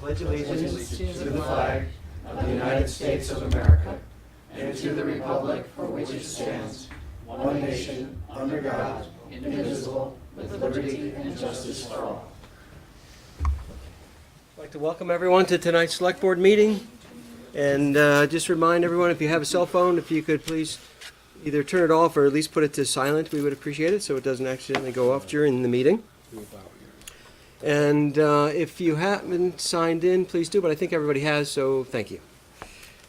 pledge allegiance to the flag of the United States of America and to the republic for which it stands, one nation, under God, indivisible, with liberty and justice for all. I'd like to welcome everyone to tonight's select board meeting. And just remind everyone, if you have a cell phone, if you could please either turn it off or at least put it to silent, we would appreciate it so it doesn't accidentally go off during the meeting. And if you haven't signed in, please do, but I think everybody has, so thank you.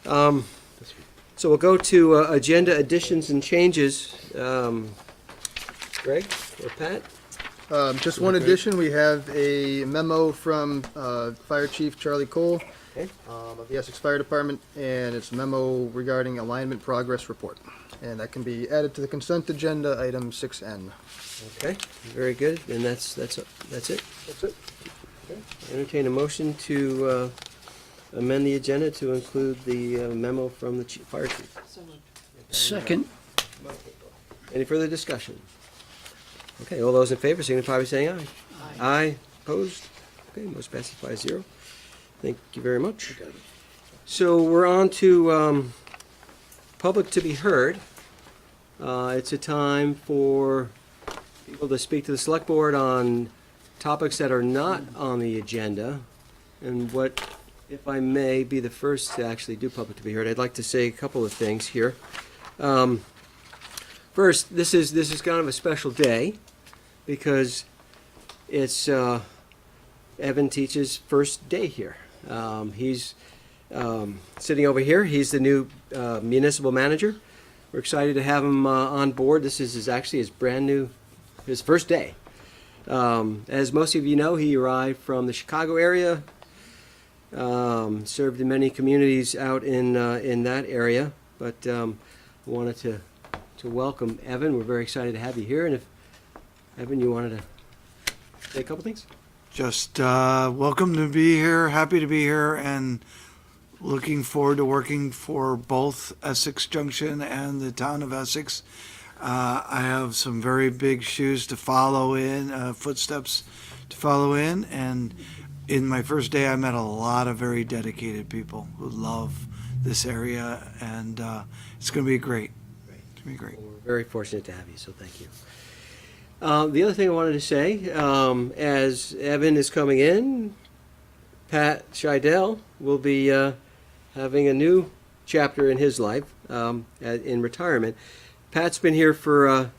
So we'll go to agenda additions and changes. Greg or Pat? Just one addition, we have a memo from Fire Chief Charlie Cole of the Essex Fire Department, and it's a memo regarding alignment progress report. And that can be added to the consent agenda, item 6N. Okay, very good, and that's it? That's it. Okay. Entertain a motion to amend the agenda to include the memo from the fire chief. Second. Any further discussion? Okay, all those in favor signify by saying aye. Aye. Opposed? Okay, motion passes 5-0. Thank you very much. So we're on to public to be heard. It's a time for people to speak to the select board on topics that are not on the agenda, and what, if I may, be the first to actually do public to be heard. I'd like to say a couple of things here. First, this is kind of a special day because it's Evan Teach's first day here. He's sitting over here. He's the new municipal manager. We're excited to have him on board. This is his brand new, his first day. As most of you know, he arrived from the Chicago area, served in many communities out in that area, but wanted to welcome Evan. We're very excited to have you here, and if Evan, you wanted to say a couple things? Just welcome to be here, happy to be here, and looking forward to working for both Essex Junction and the Town of Essex. I have some very big shoes to follow in, footsteps to follow in, and in my first day I met a lot of very dedicated people who love this area, and it's going to be great. It's going to be great. Well, we're very fortunate to have you, so thank you. The other thing I wanted to say, as Evan is coming in, Pat Scheidel will be having a new chapter in his life in retirement. Pat's been here for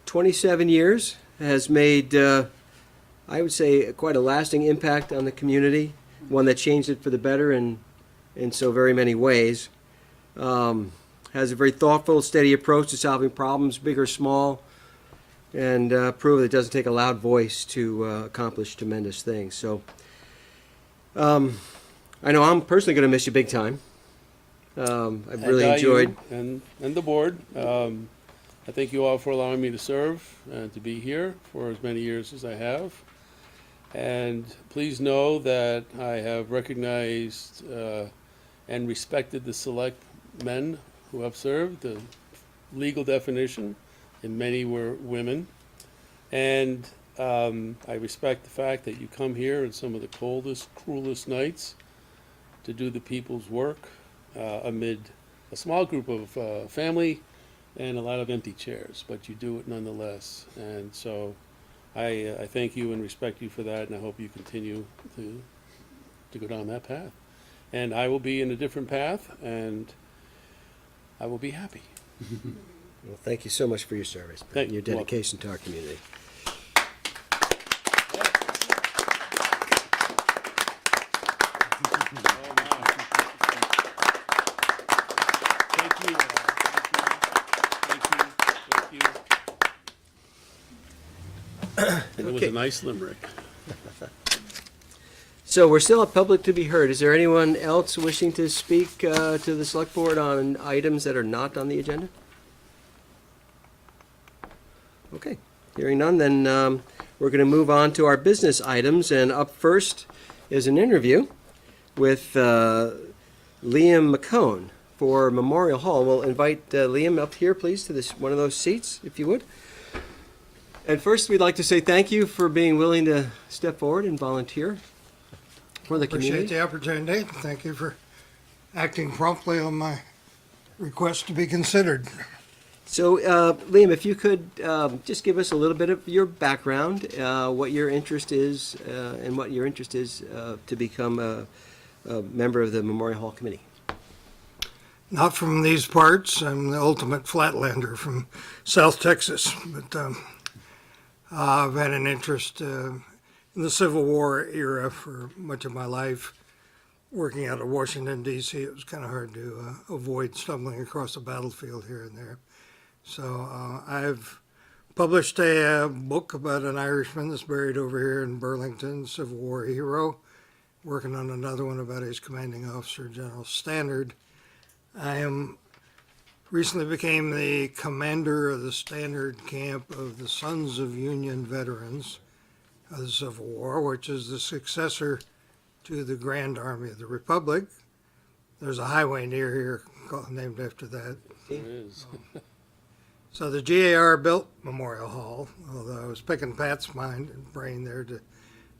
27 years, has made, I would say, quite a lasting impact on the community, one that changed it for the better in so very many ways. Has a very thoughtful, steady approach to solving problems, big or small, and prove that it doesn't take a loud voice to accomplish tremendous things. So I know I'm personally going to miss you big time. I've really enjoyed. And the board. I thank you all for allowing me to serve and to be here for as many years as I have. And please know that I have recognized and respected the select men who have served, the legal definition, and many were women. And I respect the fact that you come here in some of the coldest, cruelest nights to do the people's work amid a small group of family and a lot of empty chairs, but you do it nonetheless. And so I thank you and respect you for that, and I hope you continue to go down that path. And I will be in a different path, and I will be happy. Well, thank you so much for your service and your dedication to our community. And it was a nice limerick. So we're still at public to be heard. Is there anyone else wishing to speak to the select board on items that are not on the agenda? Okay, hearing none, then we're going to move on to our business items. And up first is an interview with Liam McCone for Memorial Hall. We'll invite Liam up here, please, to this one of those seats, if you would. And first, we'd like to say thank you for being willing to step forward and volunteer for the Appreciate community. the opportunity. Thank you for acting promptly on my request to be considered. So, Liam, if you could just give us a little bit of your background, what your interest is, and what your interest is to become a member of the Memorial Hall Committee. Not from these parts. I'm the ultimate flatlander from South Texas, but I've had an interest in the Civil War era for much of my life. Working out of Washington, D.C., it was kind of hard to avoid stumbling across the battlefield here and there. So I've published a book about an Irishman that's buried over here in Burlington, Civil War hero. Working on another one about his commanding officer, General Stannard. I am recently became the commander of the Stannard Camp of the Sons of Union Veterans of the Civil War, which is the successor to the Grand Army of the Republic. There's a highway near here named after that. It is. So the GAR built Memorial Hall, although I was picking Pat's brain there to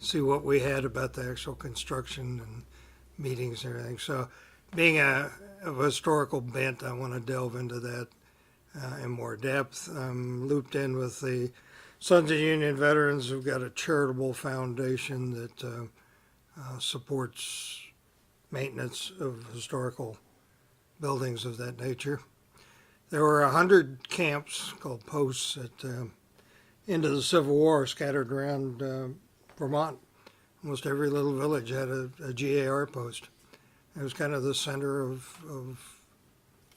see what we had about the actual construction and meetings and everything. So being of a historical bent, I want to delve into that in more depth. I'm looped in with the Sons of Union Veterans, who've got a charitable foundation that supports maintenance of historical buildings of that nature. There were 100 camps called posts at end of the Civil War scattered around Vermont. Almost every little village had a GAR post. It was kind of the center of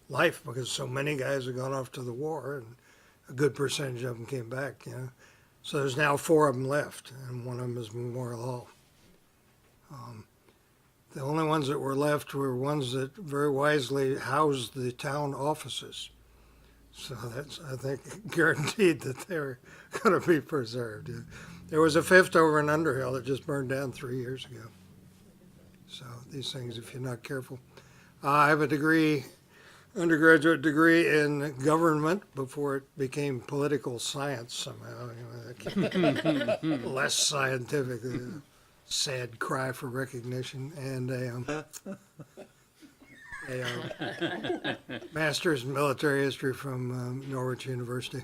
life because so many guys had gone off to the war and a good percentage of them came back, you know. So there's now 4 of them left, and one of them is Memorial Hall. The only ones that were left were ones that very wisely housed the town offices. So that's, I think, guaranteed that they're going to be preserved. There was a 5th over in Underhill that just burned down 3 years ago. So these things, if you're not careful. I have a degree, undergraduate degree in government before it became political science somehow. Less scientific, sad cry for recognition, and a master's in military history from Norwich University.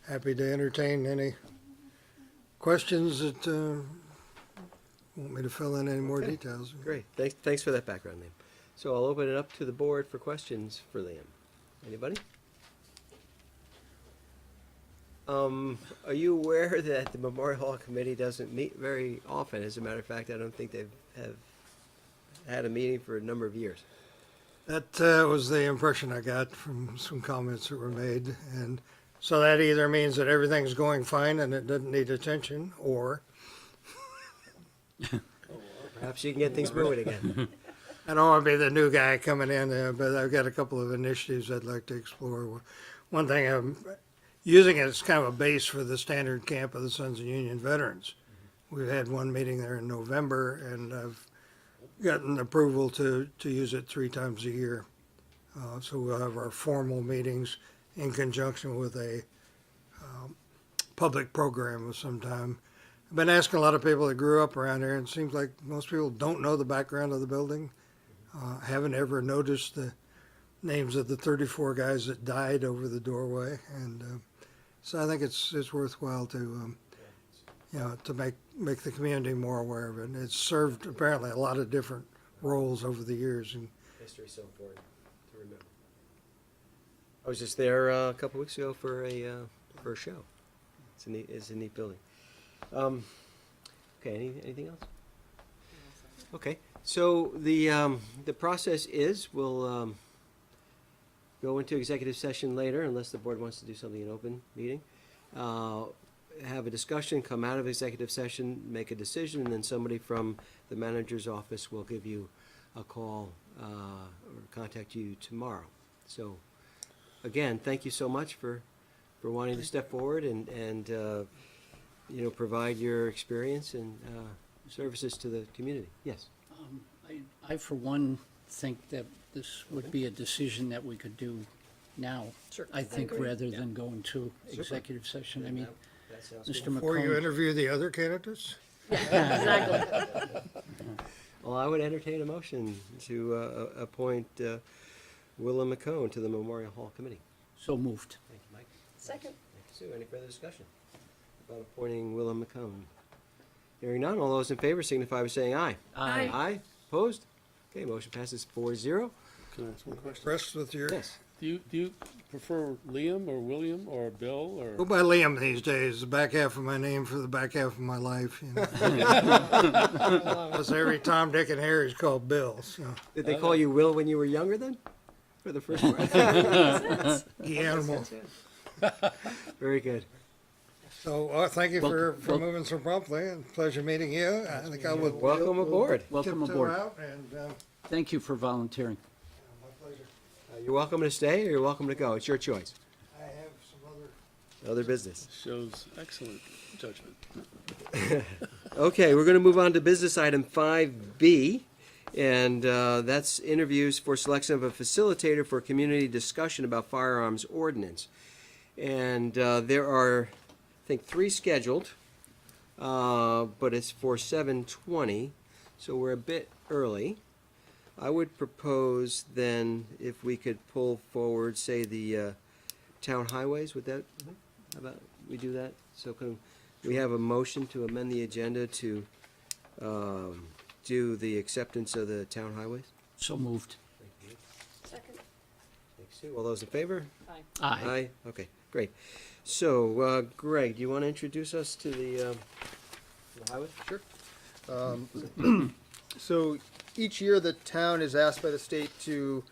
Happy to entertain any questions that want me to fill in any more details. Great. Thanks for that background, Liam. So I'll open it up to the board for questions for Liam. Anybody? Are you aware that the Memorial Hall Committee doesn't meet very often? As a matter of fact, I don't think they have had a meeting for a number of years. That was the impression I got from some comments that were made. And so that either means that everything's going fine and it doesn't need attention, or Perhaps you can get things moving again. I don't want to be the new guy coming in, but I've got a couple of initiatives I'd like to explore. One thing, I'm using it as kind of a base for the Stannard Camp of the Sons of Union Veterans. We've had one meeting there in November, and I've gotten approval to use it 3 times a year. So we'll have our formal meetings in conjunction with a public program of some time. I've been asking a lot of people that grew up around here, and it seems like most people don't know the background of the building. Haven't ever noticed the names of the 34 guys that died over the doorway, and so I think it's worthwhile to to make the community more aware of it. And it's served apparently a lot of different roles over the years. And History's so important to remember. I was just there a couple weeks ago for a show. It's a neat building. Okay, anything else? Okay, so the process is we'll go into executive session later unless the board wants to do something in open meeting. Have a discussion, come out of executive session, make a decision, and then somebody from the manager's office will give you a call or contact you tomorrow. So, again, thank you so much for wanting to step forward and provide your experience and services to the community. Yes. I, for one, think that this would be a decision that we could do now. Sure. I think, agree. rather than go into executive session. I mean, That sounds Mr. good. before you McComb, interview the other candidates, Exactly. Well, I would entertain a motion to appoint Willem McCone to the Memorial Hall Committee. So moved. Thank you, Mike. Second. Thank you, Sue. Any further discussion about appointing Willem McCone? Hearing none, all those in favor signify by saying aye. Aye. Aye, opposed? Okay, motion passes 4-0. Can I ask one question? Impressed with your, Yes. Do you prefer Liam or William or Bill go or? by Liam these days, the back half of my name for the back half of my life, you know. Plus every Tom, Dick, and Harry's called Bill, so. Did they call you Will when you were younger then? For the first part? The animal. Very good. So, thank you for Wel- moving so promptly, and pleasure meeting you. I think I will. Welcome aboard. Welcome tiptoe aboard. out, and, Thank you for volunteering. my pleasure. You're welcome to stay or you're welcome to go. It's your choice. I have some other. Other business. Shows excellent judgment. Okay, we're going to move on to business item 5B, and that's interviews for selection of a facilitator for community discussion about firearms ordinance. And there are, I think, 3 scheduled, but it's for 7:20, so we're a bit early. I would propose then if we could pull forward, say, the town highways, would that, how about we do that? So can we have a motion to amend the agenda to do the acceptance of the town highways? So moved. Second. Thanks, Sue. All those in favor? Aye. Aye. Okay, great. So, Greg, do you want to introduce us to the highway? Sure. So each year, the town is asked by the state to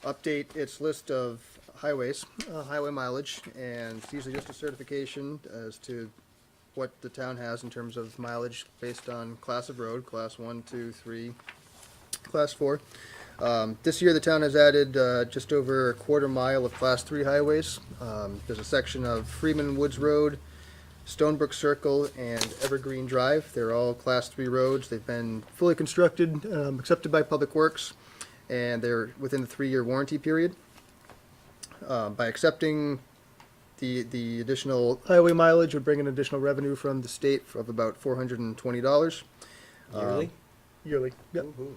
update its list of highways, highway mileage, and it's usually just a certification as to what the town has in terms of mileage based on class of road, class 1, 2, 3, class 4. This year, the town has added just over a quarter mile of class 3 highways. There's a section of Freeman Woods Road, Stonebrook Circle, and Evergreen Drive. They're all class 3 roads. They've been fully constructed, accepted by Public Works, and they're within the 3-year warranty period. By accepting the additional highway mileage would bring an additional revenue from the state of about $420. Yearly? Yearly, yep. Woo-hoo.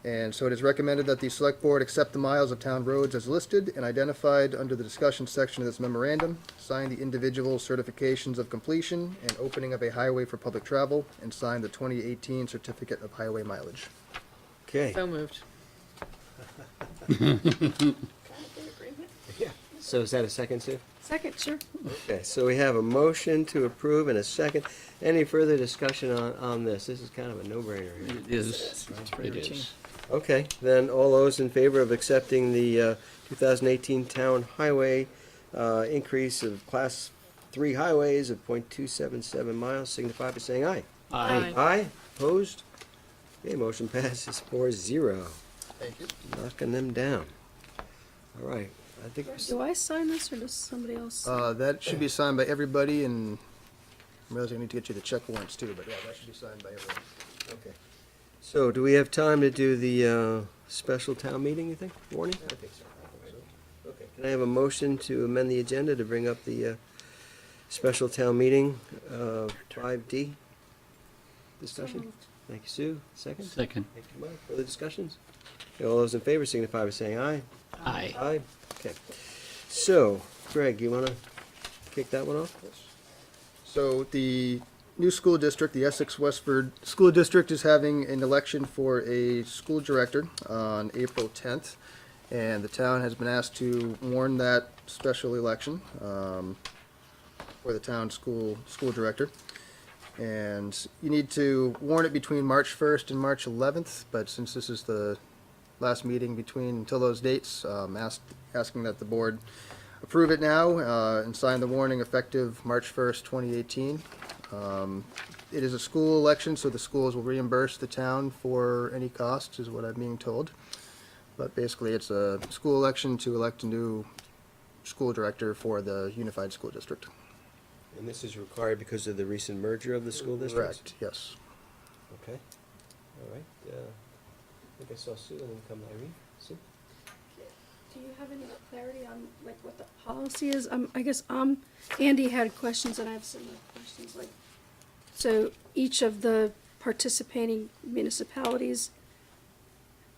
And so it is recommended that the select board accept the miles of town roads as listed and identified under the discussion section of this memorandum, sign the individual certifications of completion and opening of a highway for public travel, and sign the 2018 certificate of highway mileage. Okay. So moved. So is that a second, Sue? Second, sure. Okay, so we have a motion to approve and a second. Any further discussion on this? This is kind of a no-brainer here. It is. It is. Okay, then all those in favor of accepting the 2018 town highway increase of class 3 highways of .277 miles signify by saying aye. Aye. Aye, opposed? Okay, motion passes 4-0. Thank you. Knocking them down. All right, I think, Do I sign this or does somebody else? That should be signed by everybody, and I realize I need to get you the check warrants too, but yeah, that should be signed by everyone. okay. So do we have time to do the special town meeting, you think, warning? I think so. Okay, can I have a motion to amend the agenda to bring up the special town meeting, 5D discussion? Thank you, Sue. Second? Second. Thank you, Mike. Further discussions? Okay, all those in favor signify by saying aye. Aye. Aye. Okay. So, Greg, you want to kick that one off? So the new school district, the Essex Westford School District, is having an election for a school director on April 10th. And the town has been asked to warn that special election for the town school director. And you need to warn it between March 1st and March 11th, but since this is the last meeting until those dates, asking that the board approve it now and sign the warning effective March 1st, 2018. It is a school election, so the schools will reimburse the town for any costs, is what I'm being told. But basically, it's a school election to elect a new school director for the unified school district. And this is required because of the recent merger of the school districts? Correct, yes. Okay. All right. I think I saw Sue and then come Irene. Sue? Do you have any clarity on like what the policy is? I guess Andy had questions and I have similar questions. Like, So each of the participating municipalities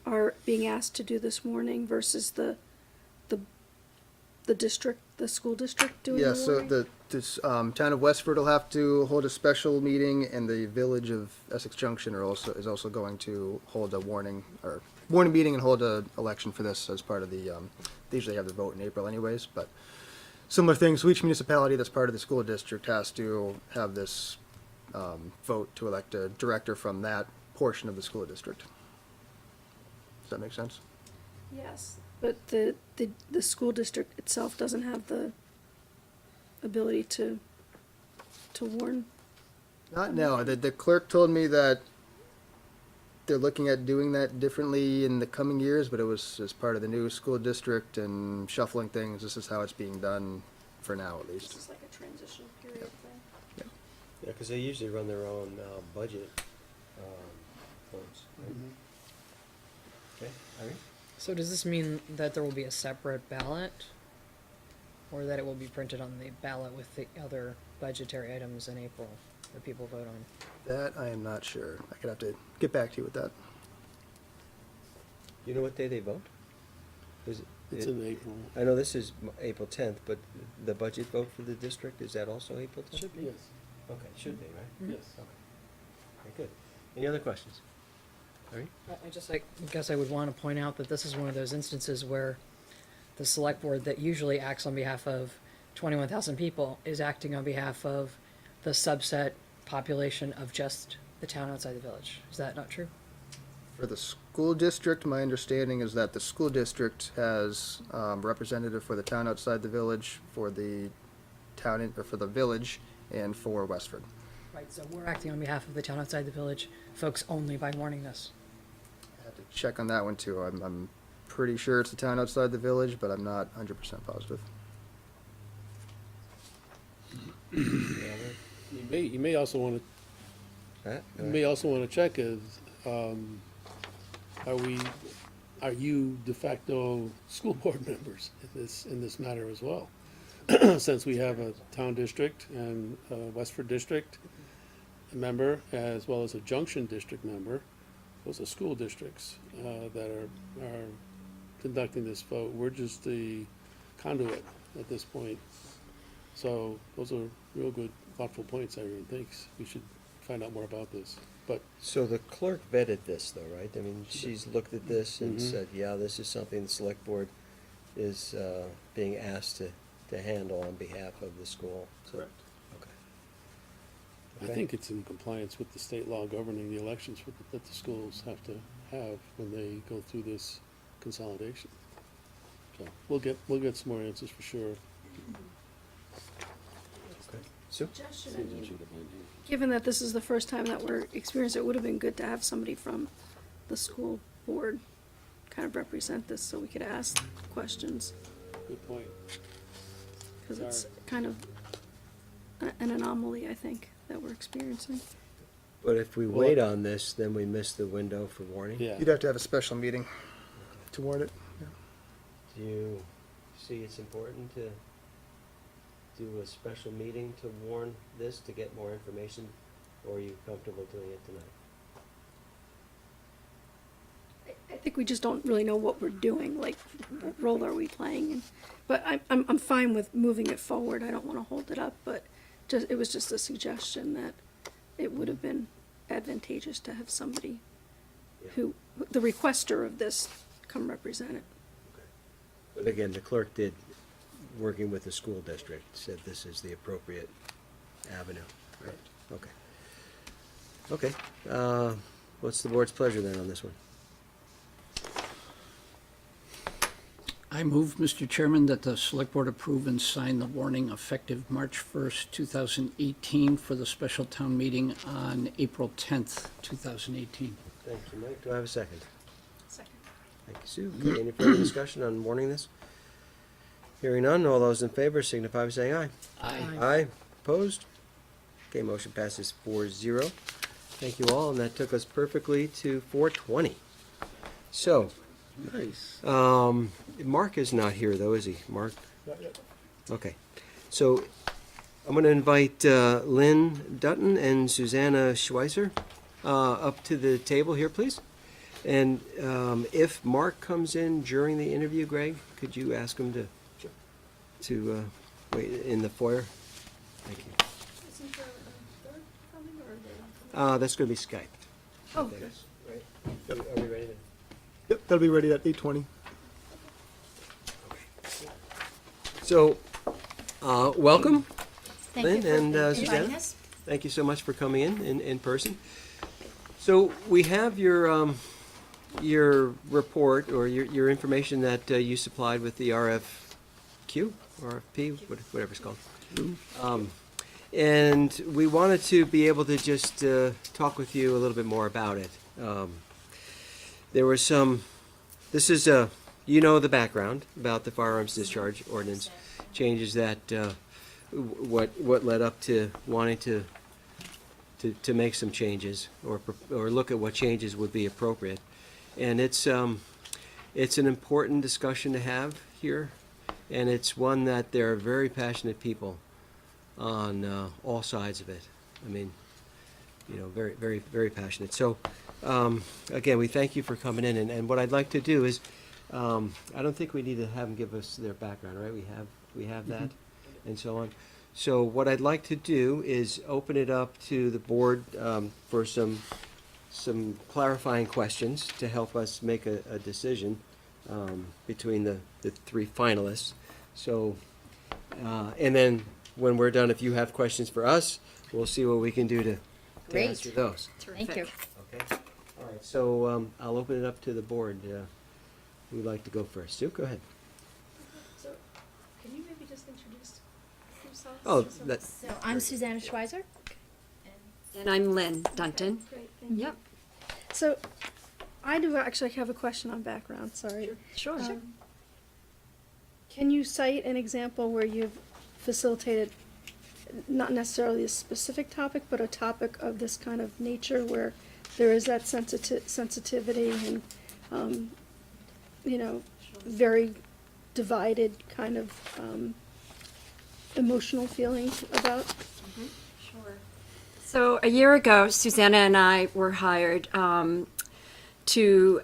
are being asked to do this warning versus the district, the school district doing the Yeah, so warning? this town of Westford will have to hold a special meeting, and the village of Essex Junction is also going to hold a warning meeting and hold a election for this as part of the, they usually have the vote in April anyways, but similar things. So each municipality that's part of the school district has to have this vote to elect a director from that portion of the school district. Does that make sense? Yes, but the school district itself doesn't have the ability to warn? Not now. The clerk told me that they're looking at doing that differently in the coming years, but it was as part of the new school district and shuffling things. This is how it's being done for now, at This least. is like a transition period thing. Yeah, because they usually run their own budget funds. Right? Okay, Irene? So does this mean that there will be a separate ballot? Or that it will be printed on the ballot with the other budgetary items in April that people vote on? That I am not sure. I could have to get back to you with that. You know what day they vote? Is It's in April. I know this is April 10th, but the budget vote for the district, is that also April 10th? Should be. Yes. Okay, should be, right? Yes. Okay. Okay, good. Any other questions? Irene? I guess I would want to point out that this is one of those instances where the select board that usually acts on behalf of 21,000 people is acting on behalf of the subset population of just the town outside the village. Is that not true? For the school district, my understanding is that the school district has representative for the town outside the village, for the or for the village, and for Westford. Right, so we're acting on behalf of the town outside the village folks only by warning this. I have to check on that one too. I'm pretty sure it's the town outside the village, but I'm not 100% positive. You may also want Pat? to, you may also want to check is, are you de facto school board members in this matter as well? Since we have a town district and a Westford district member, as well as a Junction district member, those are school districts that are conducting this vote. We're just the conduit at this point. So those are real good, thoughtful points, Irene. Thanks. We should find out more about this. But So the clerk vetted this though, right? I mean, she's looked at this and Mhm. said, yeah, this is something the select board is being asked to handle on behalf of the school. So- Correct. Okay. I Okay. think it's in compliance with the state law governing the elections that the schools have to have when they go through this consolidation. So we'll get some more answers for sure. Okay. Sue? Suggestion, I mean, given that this is the first time that we're experiencing, it would have been good to have somebody from the school board kind of represent this so we could ask questions, Good point. because it's kind of an anomaly, I think, that we're experiencing. But if we wait on this, then we miss the window for warning? Yeah. You'd have to have a special meeting to warn it. Do you see it's important to do a special meeting to warn this, to get more information, or are you comfortable doing it tonight? I think we just don't really know what we're doing, like, what role are we playing? But I'm fine with moving it forward, I don't wanna hold it up, but it was just a suggestion that it would have been advantageous to have somebody who, the requester of this, come represent it. But again, the clerk did, working with the school district, said this is the appropriate avenue. Right. Okay. Okay, what's the board's pleasure then on this one? I move, Mr. Chairman, that the select board approve and sign the warning effective March 1st, 2018 for the special town meeting on April 10th, 2018. Thank you, Mike. Do I have a second? Second. Thank you, Sue. Okay, any further discussion on warning this? Hearing none, all those in favor signify by saying aye. Aye. Opposed? Okay, motion passes 4-0. Thank you all, and that took us perfectly to 4:20. So, Nice. Mark is not here though, is he? Mark? Okay. So, I'm going to invite Lynn Dutton and Susanna Schweitzer up to the table here, please. And if Mark comes in during the interview, Greg, could you ask him to wait in the foyer? Thank you. Isn't there a third coming, or are they not coming? That's going to be Skype. Oh, I think, good. right? Yep. Are we ready to? Yep, that'll be ready at 8:20. So, welcome, Thank Lynn you for and inviting Susanna. us. Thank you so much for coming in person. So we have your report or your information that you supplied with the RFQ, RFP, whatever it's called. And we wanted to be able to just talk with you a little bit more about it. There was this is you know the background about the firearms discharge ordinance changes that what led up to wanting to make some changes or look at what changes would be appropriate. And it's an important discussion to have here, and it's one that there are very passionate people on all sides of it. I mean, you know, very, very, very passionate. So, again, we thank you for coming in, and what I'd like to do is, I don't think we need to have them give us their background, right? We have that, and so on. So what I'd like to do is open it up to the board for some clarifying questions to help us make a decision between the three finalists. So, and then when we're done, if you have questions for us, we'll see what we can do to Great. answer those. Thank you. Okay. All right. So I'll open it up to the board. Who'd like to go first? Sue, go ahead. So, can you maybe just introduce yourself? Oh, Susanna? that. So I'm Susanna Schweizer. And I'm Lynn Dunton. Great, thank you. Yep. So, I do actually have a question on background, sorry. Sure. Can you cite an example where you've facilitated, not necessarily a specific topic, but a topic of this kind of nature where there is that sensitivity and, you know, very divided kind of emotional feelings about? Sure. So a year ago, Susanna and I were hired to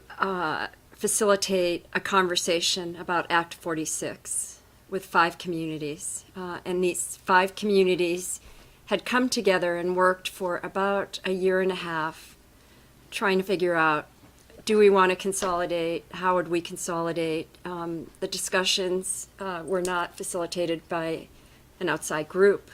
facilitate a conversation about Act 46 with 5 communities. And these 5 communities had come together and worked for about a year and a half trying to figure out, do we want to consolidate? How would we consolidate? The discussions were not facilitated by an outside group.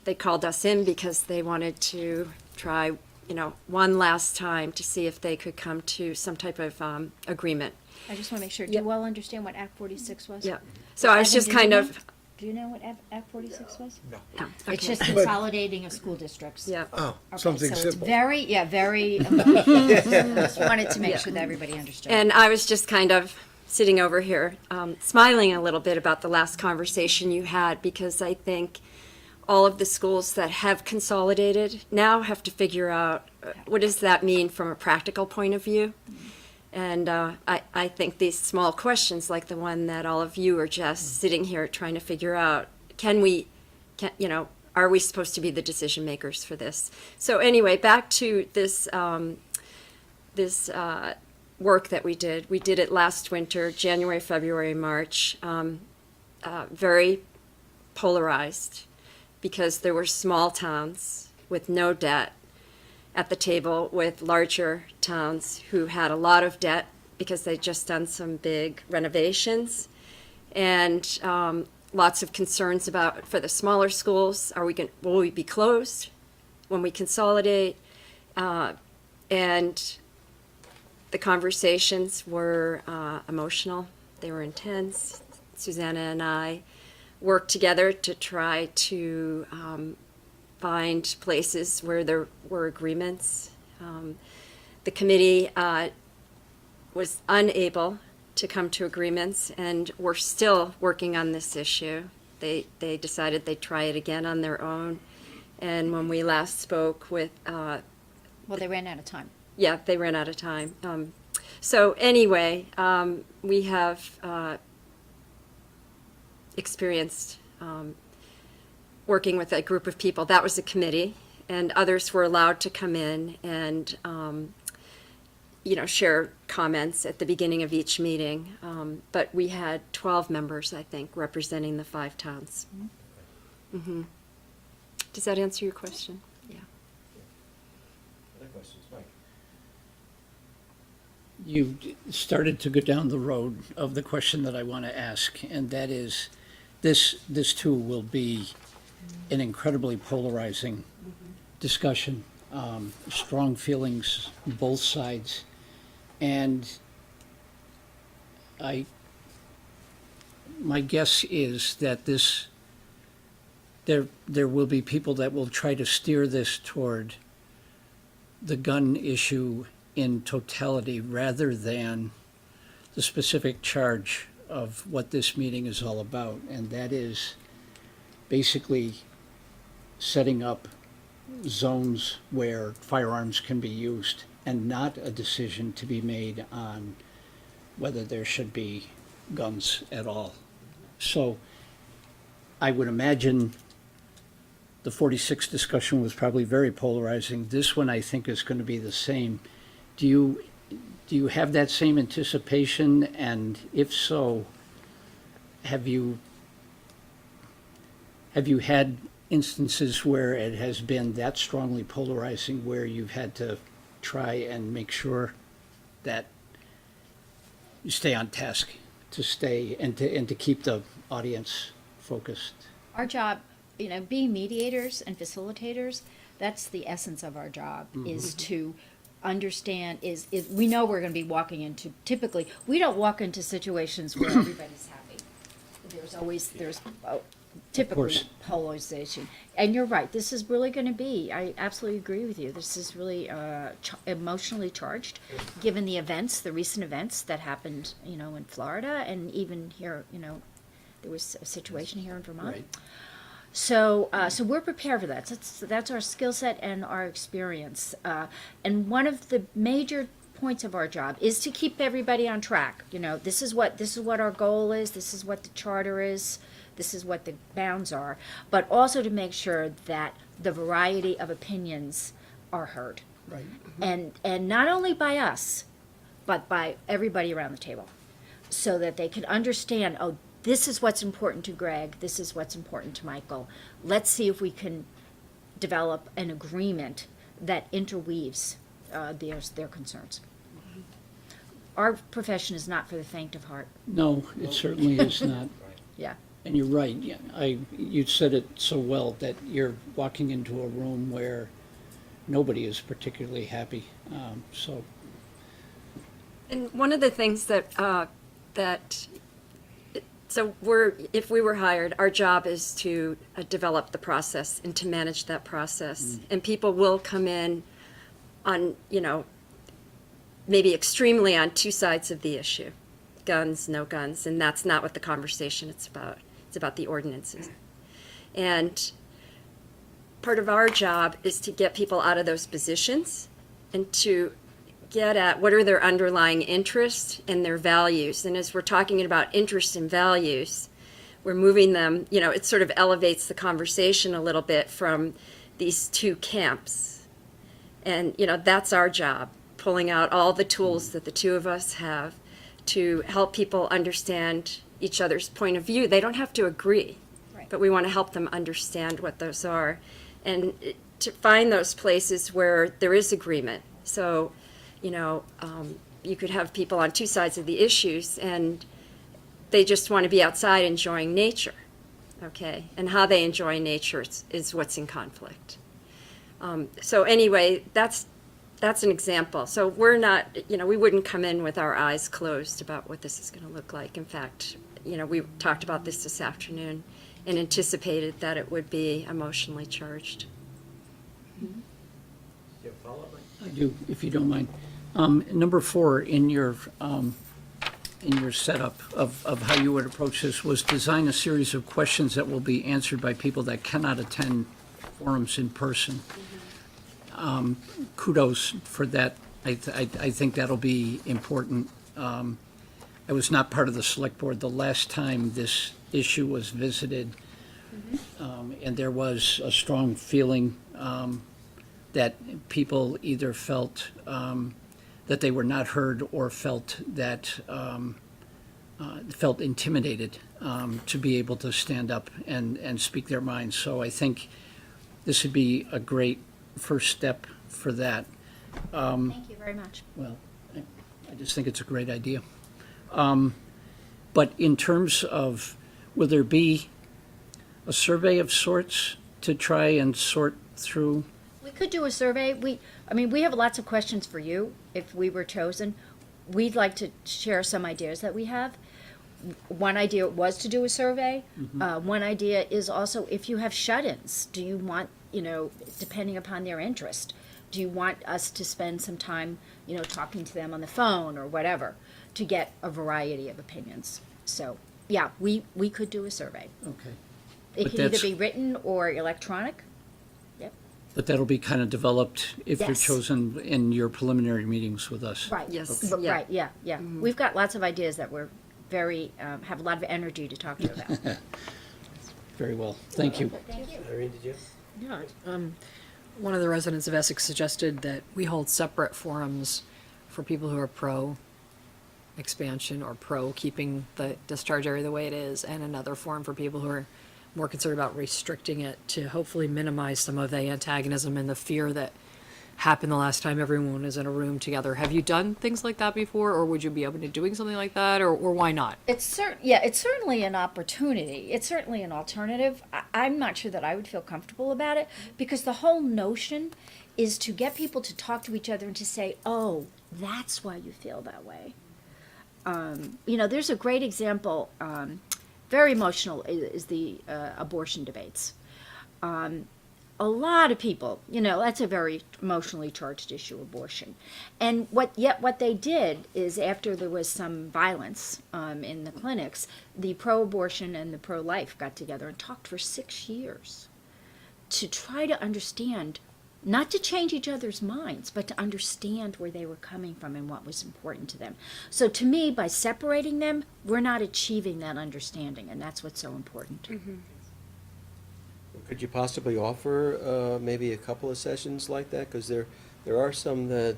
They called us in because they wanted to try, you know, one last time to see if they could come to some type of agreement. I just want to make sure, do Yep. you all understand what Act 46 was? Yeah. So I was Evan, just do you kind know? of, Do you know what Act 46 was? no, It's okay. just consolidating of school districts. Yeah. Oh, Okay, something so it's simple. very, very, just wanted to make Yeah. sure that everybody understood. And I was just kind of sitting over here, smiling a little bit about the last conversation you had, because I think all of the schools that have consolidated now have to figure out what does that mean from a practical point of view. And I think these small questions, like the one that all of you are just sitting here trying to figure out, you know, are we supposed to be the decision makers for this? So anyway, back to this work that we did. We did it last winter, January, February, March. Very polarized because there were small towns with no debt at the table with larger towns who had a lot of debt because they'd just done some big renovations, and lots of concerns about, for the smaller schools, will we be closed when we consolidate? And the conversations were emotional. They were intense. Susanna and I worked together to try to find places where there were agreements. The committee was unable to come to agreements, and we're still working on this issue. They decided they'd try it again on their own, and when we last spoke with, Well, they ran out of time. yeah, they ran out of time. So anyway, we have experienced working with a group of people. That was a committee, and others were allowed to come in and, share comments at the beginning of each meeting. But we had 12 members, I think, representing the 5 towns. Mm-hmm. Does that answer your question? Yeah. Other questions, Mike? You started to go down the road of the question that I want to ask, and that is, this too will be an incredibly polarizing discussion, strong feelings, both sides, and my guess is that there will be people that will try to steer this toward the gun issue in totality rather than the specific charge of what this meeting is all about, and that is basically setting up zones where firearms can be used and not a decision to be made on whether there should be guns at all. So I would imagine the 46 discussion was probably very polarizing. This one I think is going to be the same. Do you have that same anticipation? And if so, have you had instances where it has been that strongly polarizing, where you've had to try and make sure that you stay on task, to stay and to keep the audience focused? Our job, being mediators and facilitators, that's the essence of our job, is to understand, is we know we're going to be walking into, typically, we don't walk into situations where everybody's happy. There's typically course. polarization. And you're right, this is really going to be, I absolutely agree with you, this is really emotionally charged, given the events, the recent events that happened, in Florida, and even here, there was a situation here in Vermont. Right. So we're prepared for that. That's our skill set and our experience. And one of the major points of our job is to keep everybody on track. This is what our goal is. This is what the charter is. This is what the bounds are. But also to make sure that the variety of opinions are heard. Right. And not only by us, but by everybody around the table, so that they can understand, oh, this is what's important to Greg, this is what's important to Michael. Let's see if we can develop an agreement that interweaves their concerns. Our profession is not for the faint of heart. No, it certainly is not. Yeah. And you're right. Yeah, you said it so well that you're walking into a room where nobody is particularly happy. And one of the things if we were hired, our job is to develop the process and to manage that process. And people will come in on, maybe extremely on 2 sides of the issue. Guns, no guns, and that's not what the conversation is about. It's about the ordinances. And part of our job is to get people out of those positions and to get at what are their underlying interests and their values. And as we're talking about interests and values, we're moving them, it sort of elevates the conversation a little bit from these 2 camps. And, that's our job, pulling out all the tools that the 2 of us have to help people understand each other's point of view. They don't have to agree, Right. but we want to help them understand what those are and to find those places where there is agreement. So, you could have people on 2 sides of the issues and they just want to be outside enjoying nature, okay? And how they enjoy nature is what's in conflict. So anyway, that's an example. So we're not, we wouldn't come in with our eyes closed about what this is going to look like. In fact, we talked about this afternoon and anticipated that it would be emotionally charged. Do you have a follow-up, Mike? I do, if you don't mind. Number 4 in your setup of how you would approach this was design a series of questions that will be answered by people that cannot attend forums in person. Kudos for that. I think that'll be important. I was not part of the select board the last time this issue was visited. And there was a strong feeling that people either felt that they were not heard or felt that felt intimidated to be able to stand up and speak their minds. So I think this would be a great first step for that. Thank you very much. Well, I just think it's a great idea. But in terms of, will there be a survey of sorts to try and sort through? We could do a survey. We have lots of questions for you if we were chosen. We'd like to share some ideas that we have. One idea was to do a survey. One idea is also if you have shut-ins, do you want, depending upon their interest, do you want us to spend some time, talking to them on the phone or whatever to get a variety of opinions? So, yeah, we could do a survey. Okay. It But can either that's- be written or electronic. But that'll be kind of developed if you're Yes. chosen in your preliminary meetings with us. Right. Yes. But- Yeah. Right, yeah. We've got lots of ideas that we're very, have a lot of energy to talk to you about. Very well. Thank you. Thank you. Irene, did you? Yeah, one of the residents of Essex suggested that we hold separate forums for people who are pro expansion or pro keeping the discharge area the way it is, and another forum for people who are more concerned about restricting it to hopefully minimize some of the antagonism and the fear that happened the last time everyone was in a room together. Have you done things like that before, or would you be open to doing something like that, or why not? It's certainly an opportunity. It's certainly an alternative. I'm not sure that I would feel comfortable about it because the whole notion is to get people to talk to each other and to say, "Oh, that's why you feel that way." There's a great example. Very emotional is the abortion debates. A lot of people, that's a very emotionally charged issue, abortion. And what they did is after there was some violence in the clinics, the pro-abortion and the pro-life got together and talked for 6 years to try to understand, not to change each other's minds, but to understand where they were coming from and what was important to them. So to me, by separating them, we're not achieving that understanding, and that's what's so important. Could you possibly offer maybe a couple of sessions like that? Because there are some that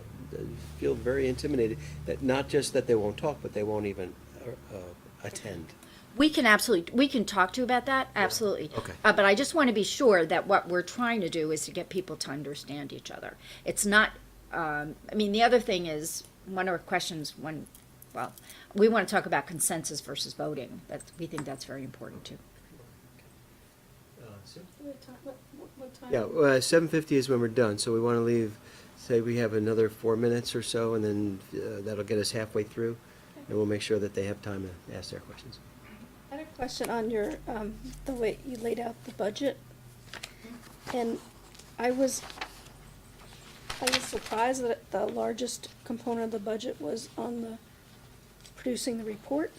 feel very intimidated, that not just that they won't talk, but they won't even attend. We can talk to you about that, absolutely. Okay. But I just want to be sure that what we're trying to do is to get people to understand each other. It's not, the other thing is, one of our questions, we want to talk about consensus versus voting. We think that's very important too. Yeah, 7:50 is when we're done, so we want to leave, say we have another 4 minutes or so, and then that'll get us halfway through, and we'll make sure that they have time to ask their questions. I had a question on your, the way you laid out the budget. And I was surprised that the largest component of the budget was on the producing the report.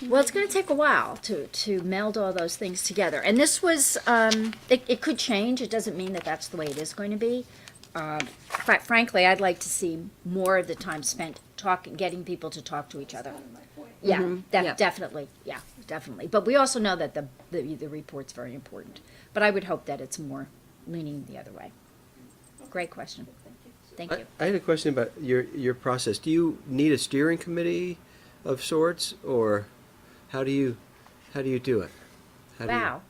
Well, it's going to take a while to meld all those things together. And this was, it could change. It doesn't mean that that's the way it is going to be. Frankly, I'd like to see more of the time spent getting people to talk to each other. Yeah, Yeah. definitely. Yeah, definitely. But we also know that the report's very important. But I would hope that it's more leaning the other way. Great question. Thank you. I had a question about your process. Do you need a steering committee of sorts, or how do you do it? How do you- Wow.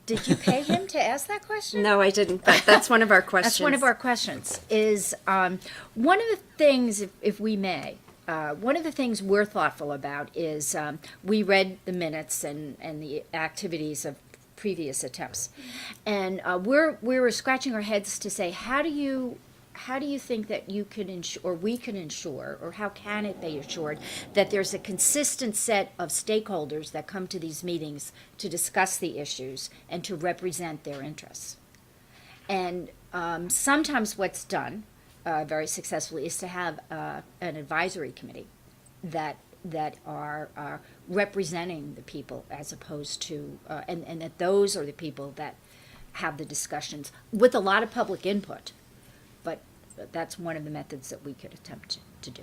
Did you pay him to ask that question? No, I didn't, but that's one of our questions. That's one of our questions. Is one of the things, if we may, one of the things we're thoughtful about is we read the minutes and the activities of previous attempts, and we were scratching our heads to say, how do you think that you can ensure, or we can ensure, or how can it be assured that there's a consistent set of stakeholders that come to these meetings to discuss the issues and to represent their interests? And sometimes what's done very successfully is to have an advisory committee that are representing the people, as opposed to and that those are the people that have the discussions with a lot of public input. But that's one of the methods that we could attempt to do.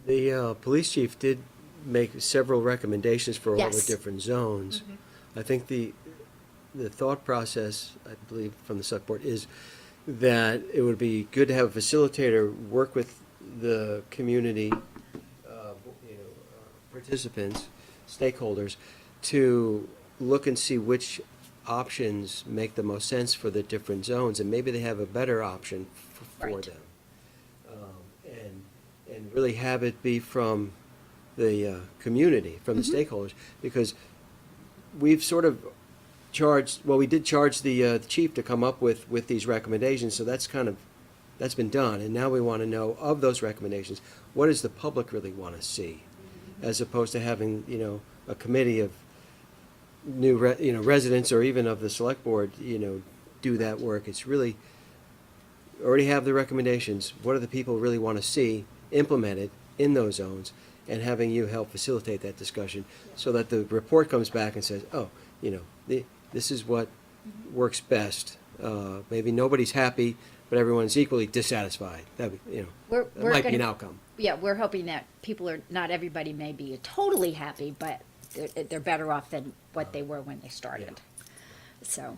The police chief did make several recommendations for all the Yes. different zones. I think the thought process, I believe, from the select board is that it would be good to have a facilitator work with the community, participants, stakeholders, to look and see which options make the most sense for the different zones, and maybe they have a better option for Right. them. And really have it be from the community, from the stakeholders, because we've sort of charged, well, we did charge the chief to come up with these recommendations, so that's been done, and now we want to know, of those recommendations, what does the public really want to see, as opposed to having, a committee of new, residents, or even of the select board, do that work. It's really, already have the recommendations, what do the people really want to see implemented in those zones, and having you help facilitate that discussion, so that the report comes back and says, oh, this is what works best. Maybe nobody's happy, but everyone's equally dissatisfied. That We're might be an gonna- outcome. Yeah, we're hoping that not everybody may be totally happy, but they're better off than what they were when they started. So,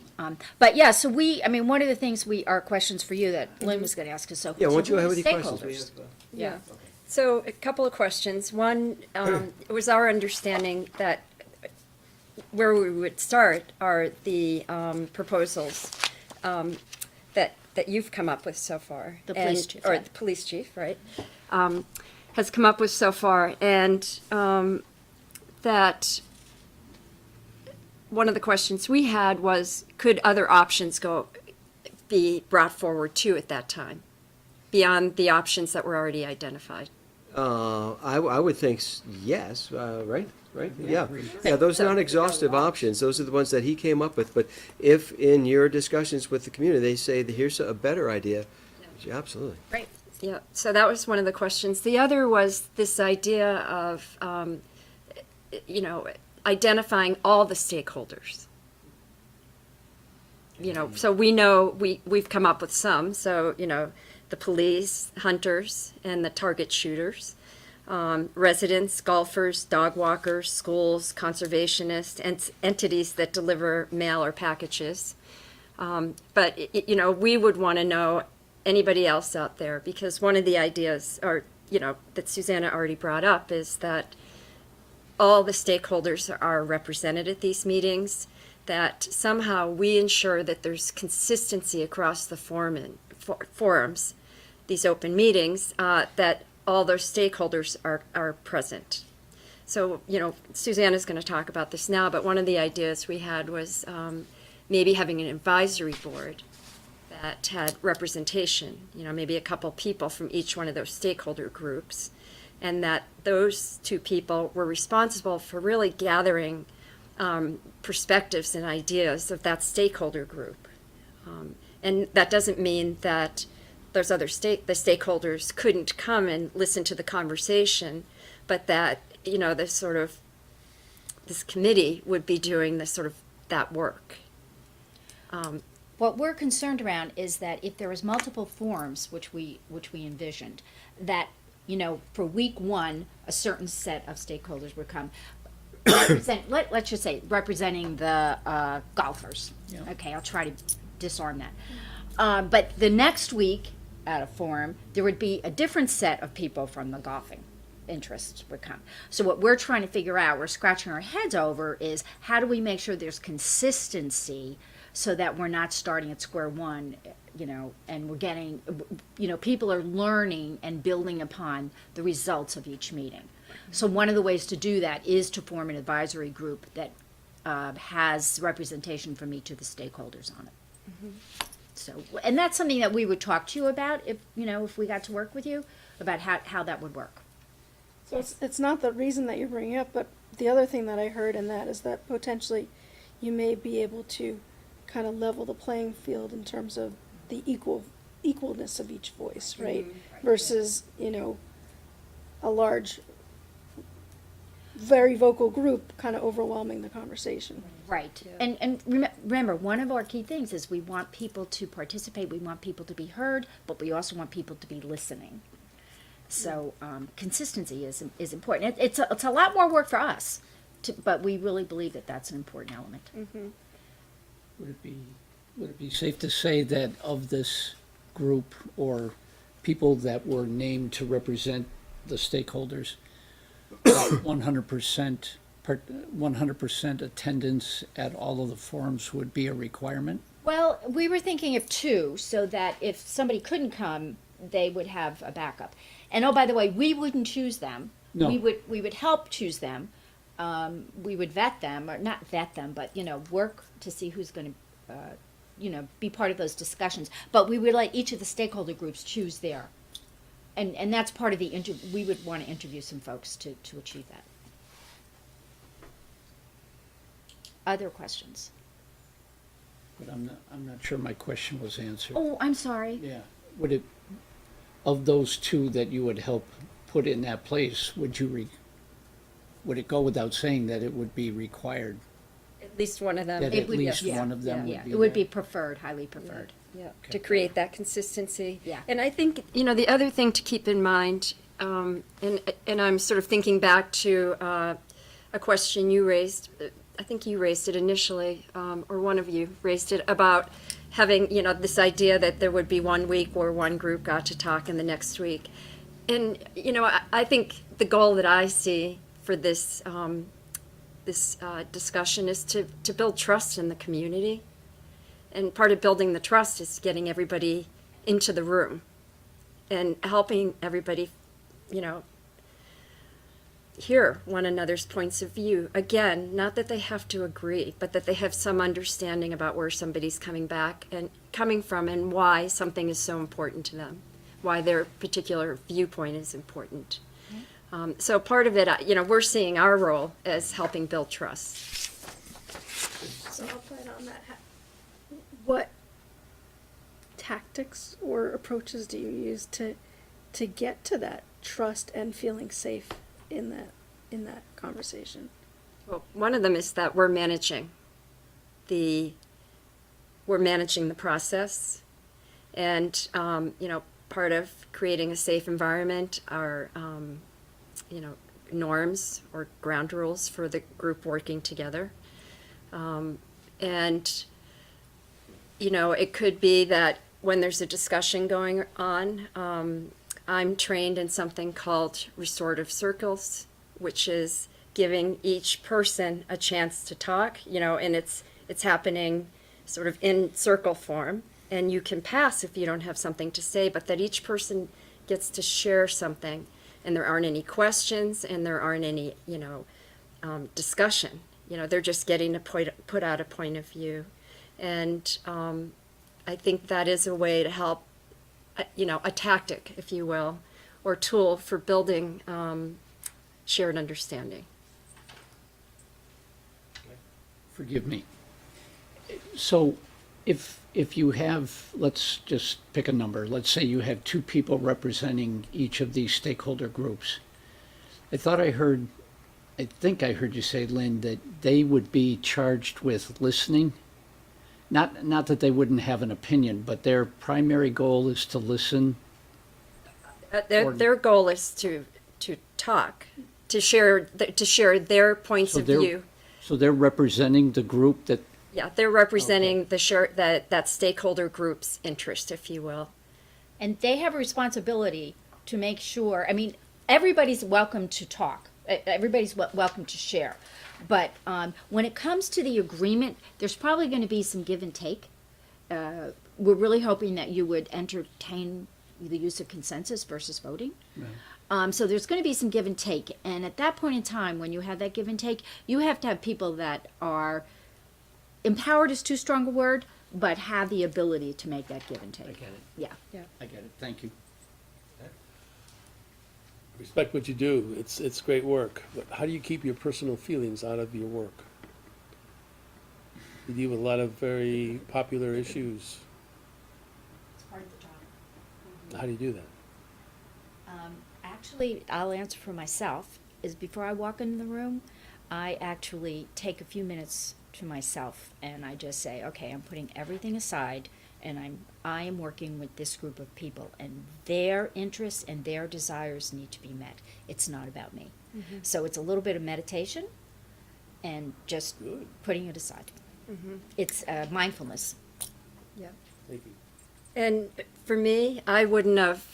but yeah, so one of the things our questions for you that Lynn was gonna ask us, so. Yeah, why don't you who are have the any questions? We stakeholders? have, Yeah. So a couple of questions. One, it was our understanding that where we would start are the proposals that you've come up with so far. The police And- chief, Or yeah. the police chief, right, has come up with so far. And that one of the questions we had was, could other options be brought forward too at that time, beyond the options that were already identified? I would think yes, right? Yeah. Yeah, those non-exhaustive options, those are the ones that he came up with, but if in your discussions with the community, they say that here's a better idea, yeah, absolutely. Right. Yeah, so that was one of the questions. The other was this idea of, identifying all the stakeholders. So we know, we've come up with some, so, the police, hunters, and the target shooters, residents, golfers, dog walkers, schools, conservationists, and entities that deliver mail or packages. But, we would want to know anybody else out there, because one of the ideas, that Susanna already brought up, is that all the stakeholders are represented at these meetings, that somehow we ensure that there's consistency across the forums, these open meetings, that all those stakeholders are present. So, Susanna's going to talk about this now, but one of the ideas we had was maybe having an advisory board that had representation, maybe a couple people from each one of those stakeholder groups, and that those two people were responsible for really gathering perspectives and ideas of that stakeholder group. And that doesn't mean that those other the stakeholders couldn't come and listen to the conversation, but that, this committee would be doing that work. What we're concerned around is that if there was multiple forums, which we envisioned, that, for week one, a certain set of stakeholders would come. Let's just say representing the golfers. Yeah. Okay, I'll try to disarm that. But the next week at a forum, there would be a different set of people from the golfing interests would come. So what we're trying to figure out, we're scratching our heads over, is how do we make sure there's consistency so that we're not starting at square one, and we're getting, people are learning and building upon the results of each meeting. So one of the ways to do that is to form an advisory group that has representation from each of the stakeholders on it. Mm-hmm. So, and that's something that we would talk to you about if we got to work with you, about how that would work. So it's not the reason that you're bringing up, but the other thing that I heard in that is that potentially you may be able to kind of level the playing field in terms of the equalness of each voice, right? Versus, a large, very vocal group kind of overwhelming the conversation. Right. And remember, one of our key things is we want people to participate, we want people to be heard, but we also want people to be listening. So consistency is important. It's a lot more work for us, but we really believe that that's an important element. Would it be safe to say that of this group or people that were named to represent the stakeholders, 100% attendance at all of the forums would be a requirement? Well, we were thinking of two, so that if somebody couldn't come, they would have a backup. And oh, by the way, we wouldn't choose them. No. We would help choose them. We would vet them, or not vet them, but work to see who's going to, be part of those discussions. But we would let each of the stakeholder groups choose their, and that's part of the we would want to interview some folks to achieve that. Other questions? But I'm not sure my question was answered. Oh, I'm sorry. Yeah. Of those two that you would help put in that place, would it go without saying that it would be required? At least one of them. That at least one of them Yeah, would be it would there? be preferred, highly preferred. Yeah, to create that consistency. Yeah. And I think, the other thing to keep in mind, and I'm sort of thinking back to a question you raised, I think you raised it initially, or one of you raised it, about having, this idea that there would be 1 week where one group got to talk and the next week. And, I think the goal that I see for this discussion is to build trust in the community. And part of building the trust is getting everybody into the room and helping everybody, hear one another's points of view. Again, not that they have to agree, but that they have some understanding about where somebody's coming from and why something is so important to them, why their particular viewpoint is important. So part of it, we're seeing our role as helping build trust. So I'll plan on that. What tactics or approaches do you use to get to that trust and feeling safe in that conversation? Well, one of them is that we're managing the process, and part of creating a safe environment are norms or ground rules for the group working together, and it could be that when there's a discussion going on, I'm trained in something called restorative circles, which is giving each person a chance to talk, and it's happening sort of in circle form, and you can pass if you don't have something to say, but that each person gets to share something, and there aren't any questions, and there aren't any, discussion. They're just getting to put out a point of view. And I think that is a way to help, a tactic, if you will, or tool for building shared understanding. Forgive me. So if you have, let's just pick a number, let's say you have 2 people representing each of these stakeholder groups. I think I heard you say, Lynn, that they would be charged with listening. Not that they wouldn't have an opinion, but their primary goal is to listen. Their goal is to talk, to share their points of view. So they're representing the group that. Yeah, they're representing that stakeholder group's interest, if you will. And they have a responsibility to make sure, everybody's welcome to talk. Everybody's welcome to share. But when it comes to the agreement, there's probably going to be some give and take. We're really hoping that you would entertain the use of consensus versus voting. Right. So there's going to be some give and take. And at that point in time, when you have that give and take, you have to have people that are empowered is too strong a word, but have the ability to make that give and take. I get it. Yeah. I get it. Thank you. Respect what you do. It's great work. But how do you keep your personal feelings out of your work? You deal with a lot of very popular issues. It's part of the job. How do you do that? Actually, I'll answer for myself, is before I walk into the room, I actually take a few minutes to myself and I just say, okay, I'm putting everything aside And I am working with this group of people, and their interests and their desires need to be met. It's not about me. So it's a little bit of meditation and just putting it aside. It's mindfulness. Thank you. And for me, I wouldn't have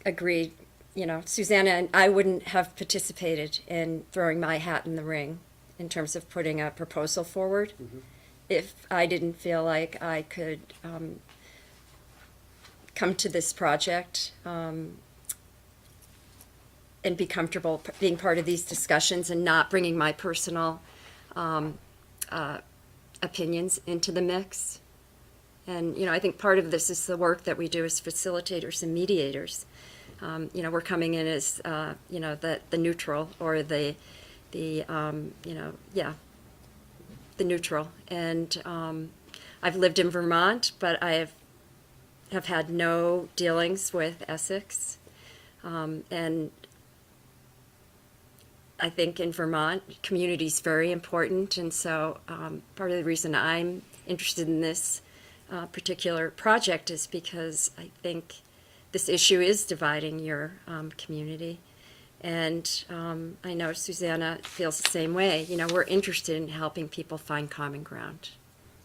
agreed, Susanna and I wouldn't have participated in throwing my hat in the ring in terms of putting a proposal forward if I didn't feel like I could come to this project and be comfortable being part of these discussions and not bringing my personal opinions into the mix. And, I think part of this is the work that we do as facilitators and mediators. We're coming in as, the neutral or the neutral. And I've lived in Vermont, but I have had no dealings with Essex. And I think in Vermont, community is very important. And so part of the reason I'm interested in this particular project is because I think this issue is dividing your community. And I know Susanna feels the same way. We're interested in helping people find common ground.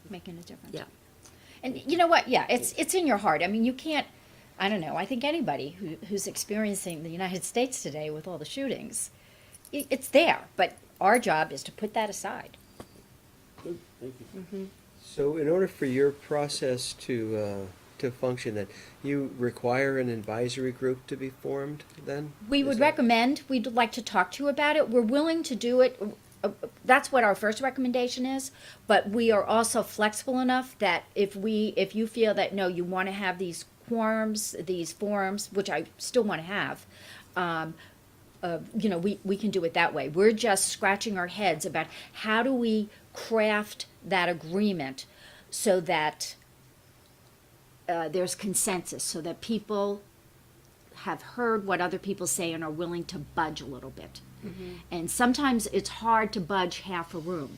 Making a difference. Yeah. And you know what? Yeah, it's in your heart. I mean, you can't. I don't know. I think anybody who's experiencing the United States today with all the shootings, it's there. But our job is to put that aside. Good, thank you. So in order for your process to function, then, you require an advisory group to be formed then? We would recommend, we'd like to talk to you about it. We're willing to do it. That's what our first recommendation is. But we are also flexible enough that if you feel that, no, you want to have these quorums, these forums, which I still want to have, we can do it that way. We're just scratching our heads about how do we craft that agreement so that there's consensus, so that people have heard what other people say and are willing to budge a little bit. And sometimes it's hard to budge half a room.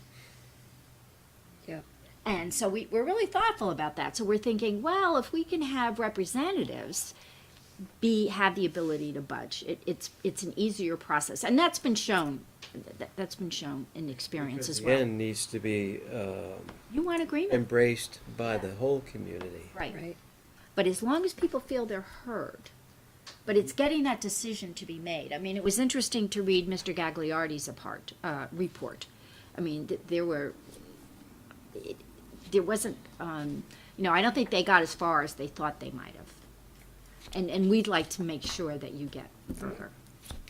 Yeah. And so we're really thoughtful about that. So we're thinking, well, if we can have representatives have the ability to budge, it's an easier process, and that's been shown. That's been shown in experience as well. Again, needs to be You want agreement, embraced by the whole community. right? But as long as people feel they're heard, but it's getting that decision to be made. I mean, it was interesting to read Mr. Gagliardi's report. I mean, there wasn't, I don't think they got as far as they thought they might have. And we'd like to make sure that you get further.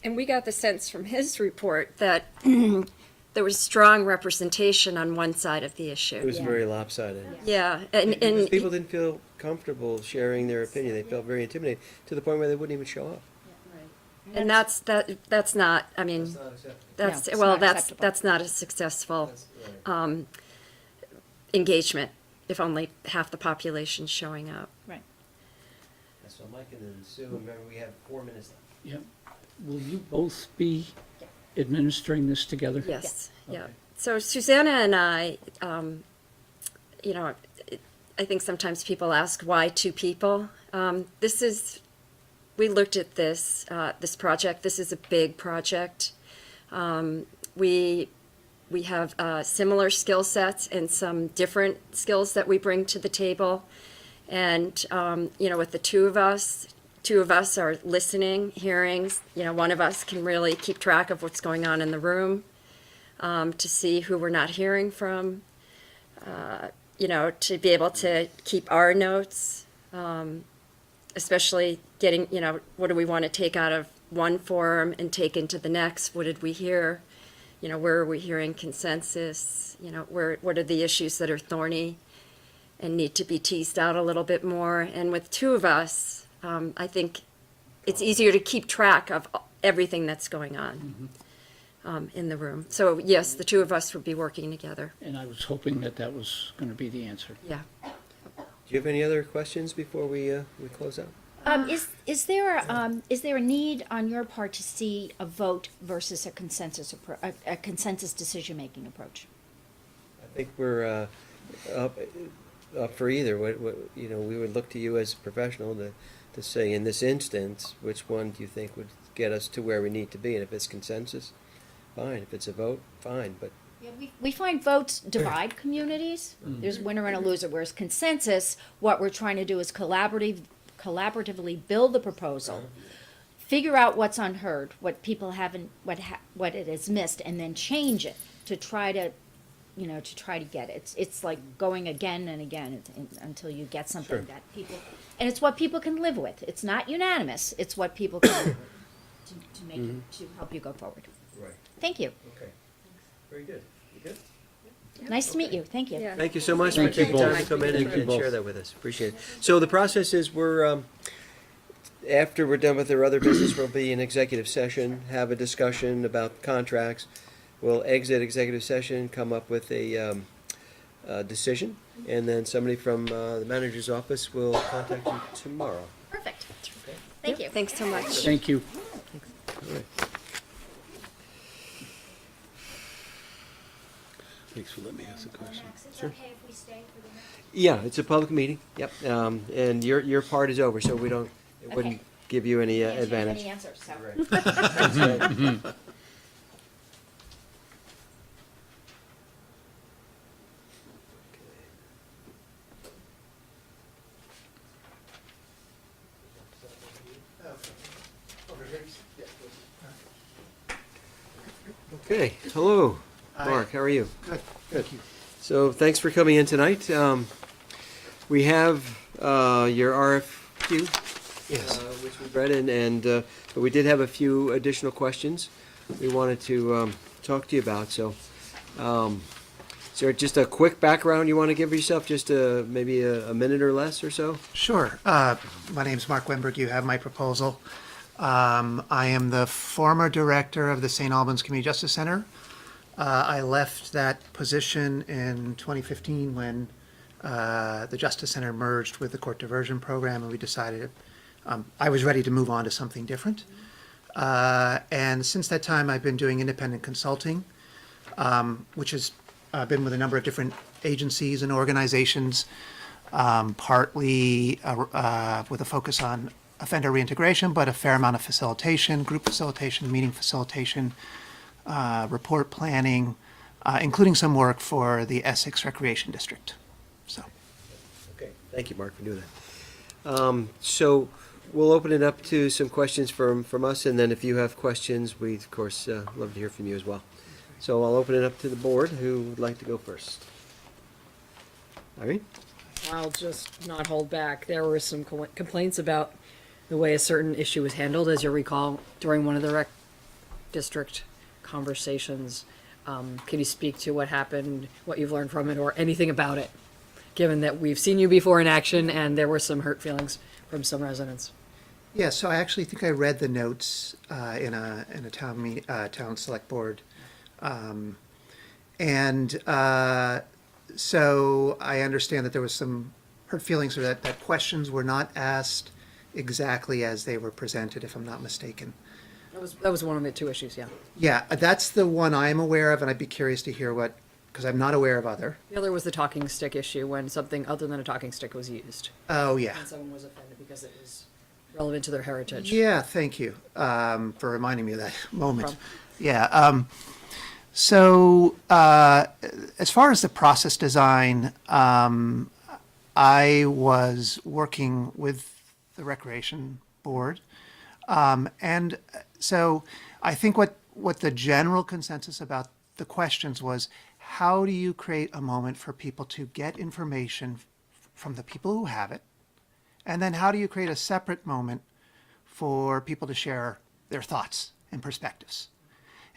And we got the sense from his report that there was strong representation on one side of the issue. It was very lopsided. Yeah, Because and people didn't feel comfortable sharing their opinion. They felt very intimidated to the point where they wouldn't even show up. and that's not. I mean, acceptable. that's No, it's well, not that's acceptable. that's not a successful engagement if only half the population's showing up. Right. So Mike and then Sue, remember we have 4 minutes left. Yeah. Will you both be administering this together? Yes. Yeah. Okay. So Susanna and I, I think sometimes people ask why two people. We looked at this project. This is a big project. We have similar skill sets and some different skills that we bring to the table. And, with the two of us are listening, hearing, one of us can really keep track of what's going on in the room, to see who we're not hearing from, to be able to keep our notes, especially getting, what do we want to take out of one forum and take into the next? What did we hear? Where are we hearing consensus? What are the issues that are thorny and need to be teased out a little bit more? And with two of us, I think it's easier to keep track of everything that's going on in the room. So yes, the two of us would be working together. And I was hoping that was going to be the answer. Yeah. Do you have any other questions before we close out? Is there a need on your part to see a vote versus a consensus decision making approach? I think we're up, up for either. What, you know, we would look to you as a professional to say, in this instance, which one do you think would get us to where we need to be? And if it's consensus, fine. If it's a vote, fine. But Yeah, we find votes divide communities. There's a winner and a loser, whereas consensus, what we're trying to do is collaboratively build the proposal, figure out what's unheard, what people haven't, what it has missed, and then change it to try to, to try to get it. It's like going again and again until you get something Sure. that people, and it's what people can live with. It's not unanimous. It's what people can live with to make it, to help you go forward. right. Thank you. Okay. Very good. You good? Nice to meet you. Thank you. Yeah. Thank you so much for Thank you taking time both. to come in Thank you and both. share that with us. Appreciate it. So the process is after we're done with our other business, we'll be in executive session, have a discussion about contracts. We'll exit executive session, come up with a decision, and then somebody from the manager's office will contact you tomorrow. Perfect. Thank you. Thanks so much. Thank you. All right. Thanks for letting me ask a question. Is it okay if we stay for the next? Yeah, it's a public meeting. Yep. And your part is over, so it wouldn't give you any Can't change advantage. any answers, so. Right. Okay, hello, Mark, how are you? Good, thank you. So, thanks for coming in tonight. We have your RFQ, Yes. which we've read, but we did have a few additional questions we wanted to talk to you about, so, is there just a quick background you want to give yourself, just maybe a minute or less or so? Sure. My name's Mark Wimberg. You have my proposal. I am the former director of the St. Albans Community Justice Center. I left that position in 2015 when the Justice Center merged with the Court Diversion Program, and we decided I was ready to move on to something different. And since that time, I've been doing independent consulting, which has been with a number of different agencies and organizations, partly with a focus on offender reintegration, but a fair amount of facilitation, group facilitation, meeting facilitation, report planning, including some work for the Essex Recreation District. So, Okay, thank you, Mark, for doing that. So we'll open it up to some questions from us, and then if you have questions, we, of course, love to hear from you as well. So I'll open it up to the board. Who would like to go first? Irene? I'll just not hold back. There were some complaints about the way a certain issue was handled, as you recall, during one of the rec district conversations. Can you speak to what happened, what you've learned from it, or anything about it? Given that we've seen you before in action and there were some hurt feelings from some residents. yeah, so I actually think I read the notes in a town select board. So I understand that there was some hurt feelings, or that questions were not asked exactly as they were presented, if I'm not mistaken. That was one of the two issues, yeah. Yeah, that's the one I'm aware of, and I'd be curious to hear because I'm not aware of other. The other was the talking stick issue, when something other than a talking stick was used. Oh, yeah. And someone was offended because it was relevant to their heritage. Yeah, thank you for reminding me of that moment. problem. Yeah. So as far as the process design, I was working with the Recreation Board. And so I think what the general consensus about the questions was, how do you create a moment for people to get information from the people who have it? And then how do you create a separate moment for people to share their thoughts and perspectives?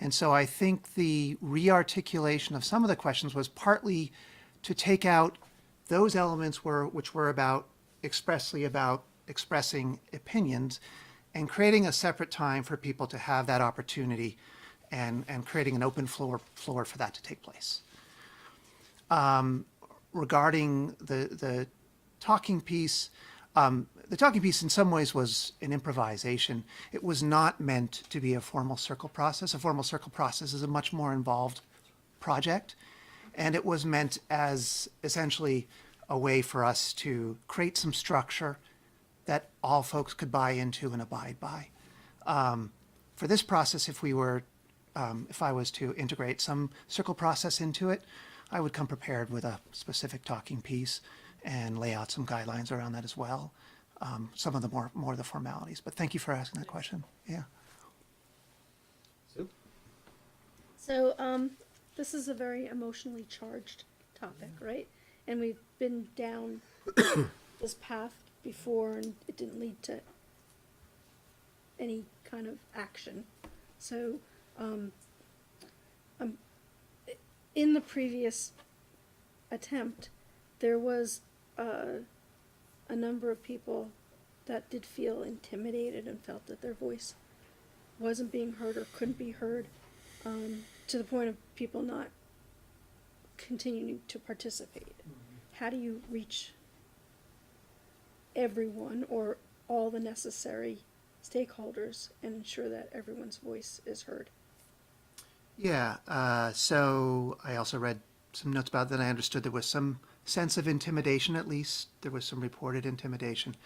And so I think the re-articulation of some of the questions was partly to take out those elements which were expressly about expressing opinions, and creating a separate time for people to have that opportunity, and creating an open floor for that to take place. Regarding the talking piece, in some ways was an improvisation. It was not meant to be a formal circle process. A formal circle process is a much more involved project. And it was meant as essentially a way for us to create some structure that all folks could buy into and abide by. For this process, if I was to integrate some circle process into it, I would come prepared with a specific talking piece and lay out some guidelines around that as well. Some of the more of the formalities. But thank you for asking that question. Yeah. Sue? So, this is a very emotionally charged topic, right? And we've been down this path before and it didn't lead to any kind of action. So, in the previous attempt, there was a number of people that did feel intimidated and felt that their voice wasn't being heard or couldn't be heard, to the point of people not continuing to participate. How do you reach everyone or all the necessary stakeholders and ensure that everyone's voice is heard? Yeah. So I also read some notes about that. I understood there was some sense of intimidation, at least. There was some reported intimidation.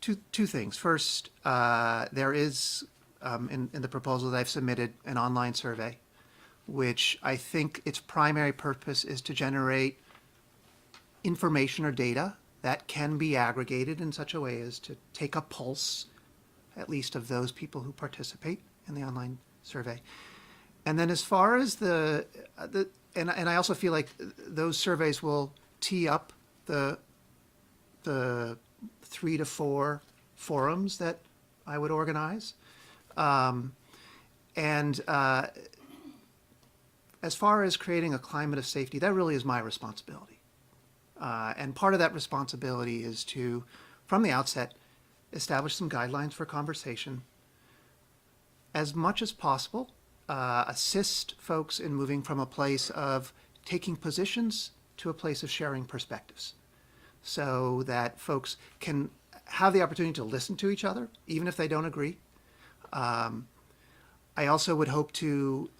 Two things. First, there is, in the proposal that I've submitted, an online survey, which I think its primary purpose is to generate information or data that can be aggregated in such a way as to take a pulse, at least of those people who participate in the online survey. And then as far as and I also feel like those surveys will tee up the 3 to 4 forums that I would organize. As far as creating a climate of safety, that really is my responsibility. And part of that responsibility is to, from the outset, establish some guidelines for conversation. As much as possible, assist folks in moving from a place of taking positions to a place of sharing perspectives, so that folks can have the opportunity to listen to each other, even if they don't agree. I also would hope to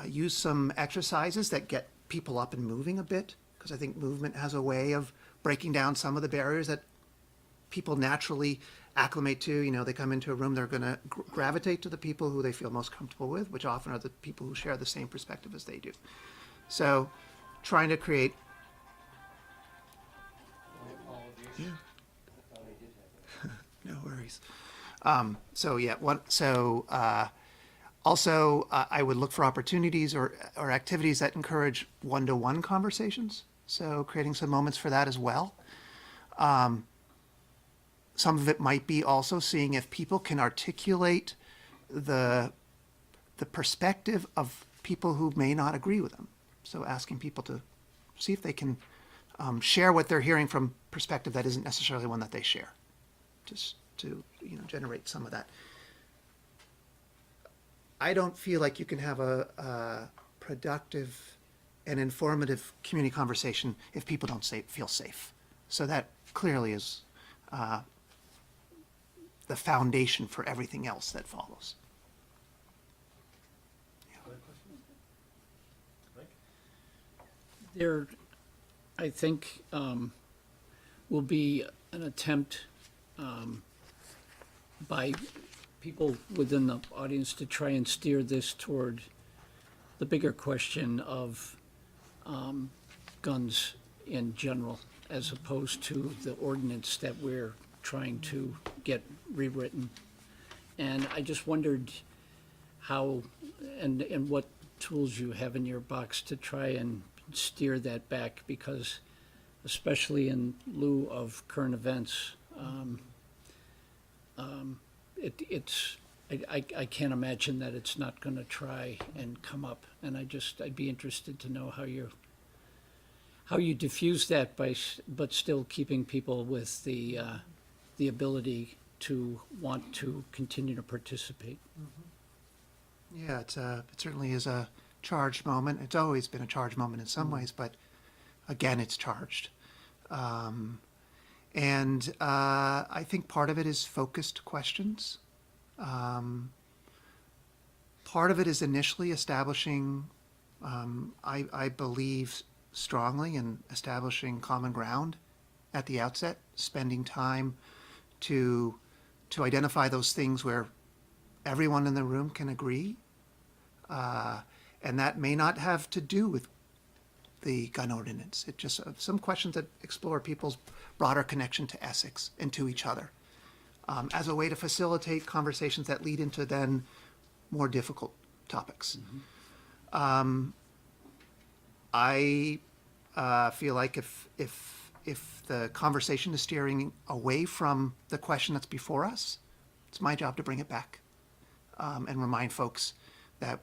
use some exercises that get people up and moving a bit, because I think movement has a way of breaking down some of the barriers that people naturally acclimate to. You know, they come into a room, they're going to gravitate to the people who they feel most comfortable with, which often are the people who share the same perspective as they do. So trying to create... Yeah. No worries. Also, I would look for opportunities or activities that encourage one-to-one conversations. So creating some moments for that as well. Some of it might be also seeing if people can articulate the perspective of people who may not agree with them. So asking people to see if they can share what they're hearing from perspective that isn't necessarily one that they share, just to generate some of that. I don't feel like you can have a productive and informative community conversation if people don't feel safe. So that clearly is the foundation for everything else that follows. There, I think, will be an attempt by people within the audience to try and steer this toward the bigger question of guns in general, as opposed to the ordinance that we're trying to get rewritten. And I just wondered how and what tools you have in your box to try and steer that back, because especially in lieu of current events, I can't imagine that it's not going to try and come up. And I'd be interested to know how you diffuse that but still keeping people with the ability to want to continue to participate. Yeah, it certainly is a charged moment. It's always been a charged moment in some ways, but again, it's charged. And I think part of it is focused questions. Part of it is initially establishing I believe strongly in establishing common ground at the outset, spending time to identify those things where everyone in the room can agree. And that may not have to do with the gun ordinance. It just, some questions that explore people's broader connection to Essex and to each other, as a way to facilitate conversations that lead into then more difficult topics. I feel like if the conversation is steering away from the question that's before us, it's my job to bring it back, and remind folks that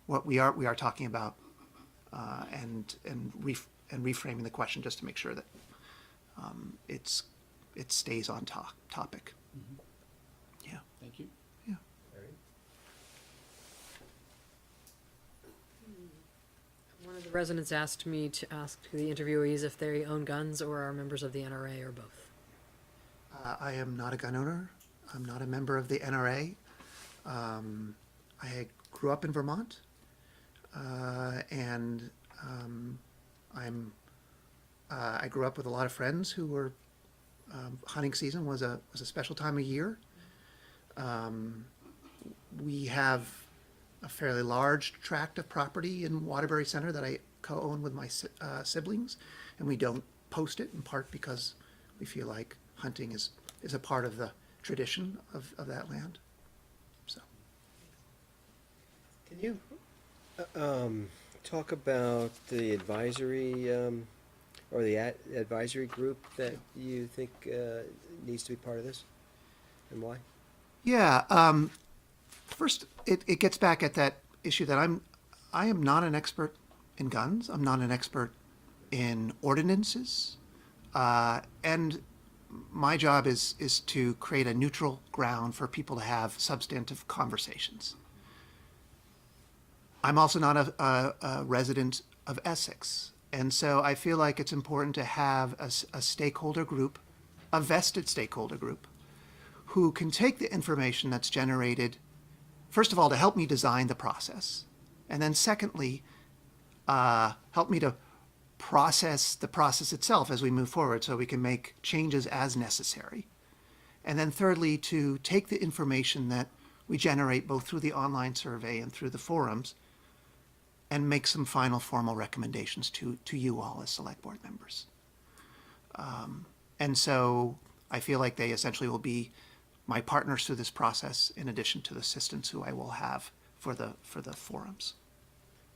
what we are talking about, and reframing the question just to make sure that it stays on topic. Yeah. Thank you. Yeah. One of the residents asked me to ask the interviewees if they own guns or are members of the NRA or both. I am not a gun owner. I'm not a member of the NRA. I grew up in Vermont, and I grew up with a lot of friends who were hunting season was a special time of year. We have a fairly large tract of property in Waterbury Center that I co-own with my siblings, and we don't post it in part because we feel like hunting is a part of the tradition of that land. So. Can you talk about the advisory or the advisory group that you think needs to be part of this, and why? Yeah. First, it gets back at that issue that I am not an expert in guns. I'm not an expert in ordinances, and my job is to create a neutral ground for people to have substantive conversations. I'm also not a resident of Essex, and so I feel like it's important to have a stakeholder group, a vested stakeholder group, who can take the information that's generated, first of all, to help me design the process, and then secondly, help me to process the process itself as we move forward so we can make changes as necessary. And then thirdly, to take the information that we generate both through the online survey and through the forums and make some final formal recommendations to you all as select board members. And so I feel like they essentially will be my partners through this process in addition to the assistants who I will have for the forums.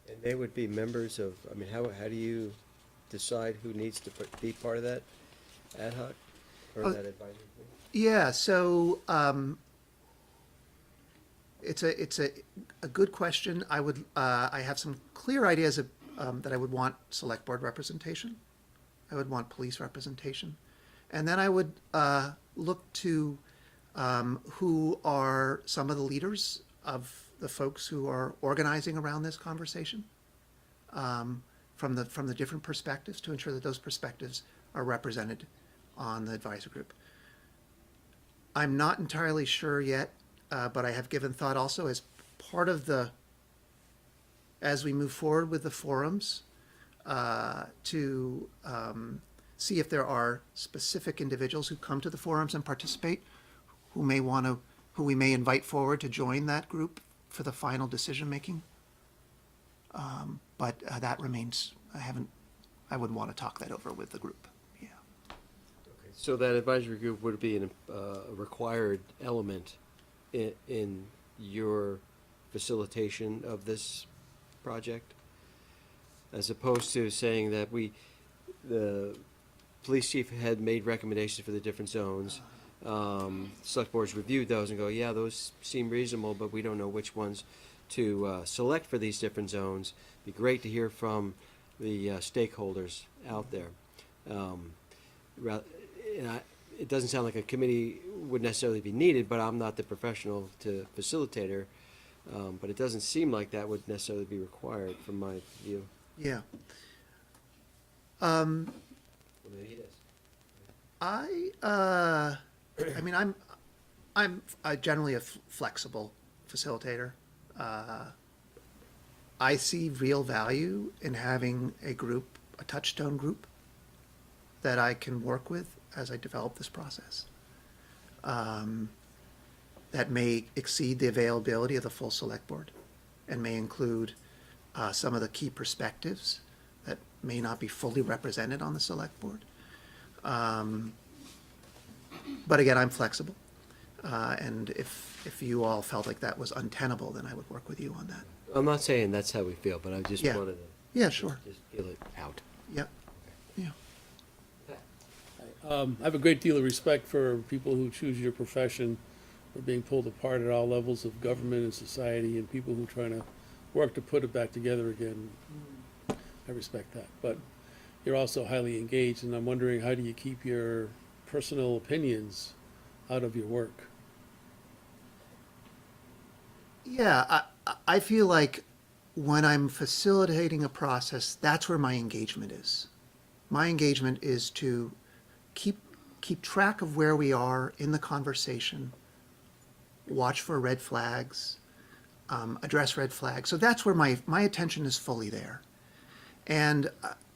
And they would be members of, I mean, how do you decide who needs to be part of that ad hoc or that advisory group? Yeah, so it's a good question. I have some clear ideas of, that I would want select board representation. I would want police representation. And then I would look to who are some of the leaders of the folks who are organizing around this conversation, from the different perspectives, to ensure that those perspectives are represented on the advisory group. I'm not entirely sure yet, but I have given thought also as part of as we move forward with the forums, to see if there are specific individuals who come to the forums and participate, who we may invite forward to join that group for the final decision making. But that remains, I would want to talk that over with the group. Yeah. Okay. So that advisory group would be a required element in your facilitation of this project, as opposed to saying that the police chief had made recommendations for the different zones. Select boards reviewed those and go, yeah, those seem reasonable, but we don't know which ones to select for these different zones. Be great to hear from the stakeholders out there. It doesn't sound like a committee would necessarily be needed, but I'm not the professional to facilitator. But it doesn't seem like that would necessarily be required from my view. Yeah. Well, maybe it is. I mean, I'm generally a flexible facilitator. I see real value in having a group, a touchstone group, that I can work with as I develop this process. That may exceed the availability of the full select board and may include some of the key perspectives that may not be fully represented on the select board. But again, I'm flexible. And if you all felt like that was untenable, then I would work with you on that. I'm not saying that's how we feel, but I just Yeah. wanted to. Yeah, sure. Just feel it out. Yep. Yeah. I have a great deal of respect for people who choose your profession, for being pulled apart at all levels of government and society, and people who try to work to put it back together again. I respect that. But you're also highly engaged, and I'm wondering, how do you keep your personal opinions out of your work? Yeah, I feel like when I'm facilitating a process, that's where my engagement is. My engagement is to keep track of where we are in the conversation, watch for red flags, address red flags. So that's where my attention is fully there. And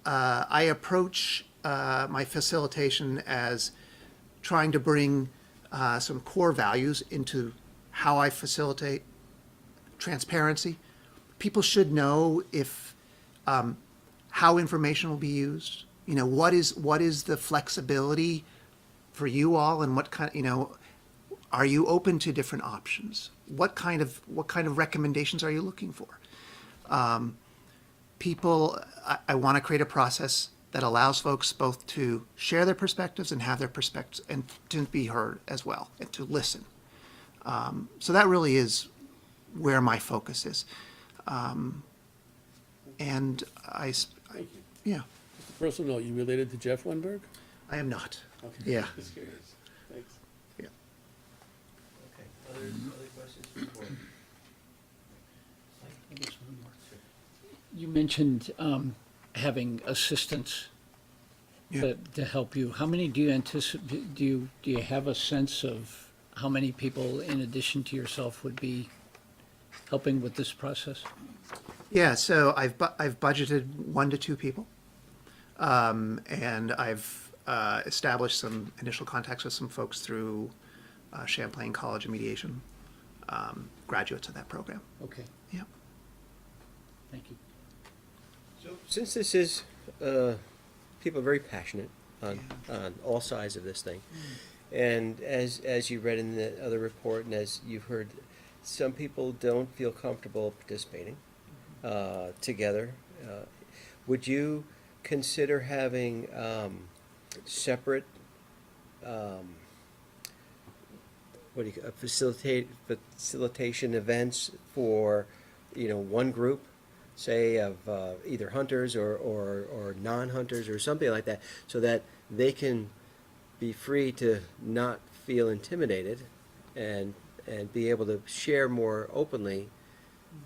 I approach my facilitation as trying to bring some core values into how I facilitate transparency. People should know if how information will be used. You know, what is the flexibility for you all, and what kind, you know, are you open to different options? What kind of recommendations are you looking for? I want to create a process that allows folks both to share their perspectives and have their perspectives and to be heard as well and to listen. So that really is where my focus is. And Thank you. yeah, Personal note, you related to Jeff Lindbergh? I am not. Okay. Yeah. Just curious. Thanks. Yeah. Okay. Other questions for the board? You mentioned having assistants Yeah. to help you. How many do you anticipate, do you have a sense of how many people in addition to yourself would be helping with this process? Yeah, so I've budgeted 1 to 2 people, and I've established some initial contacts with some folks through Champlain College of Mediation, graduates of that program. Okay, Yeah. thank you. Since this is, people are very passionate on all sides of this thing. And as you read in the other report and as you've heard, some people don't feel comfortable participating together. Would you consider having separate facilitation events for, you know, one group, say of either hunters or non-hunters or something like that, so that they can be free to not feel intimidated and be able to share more openly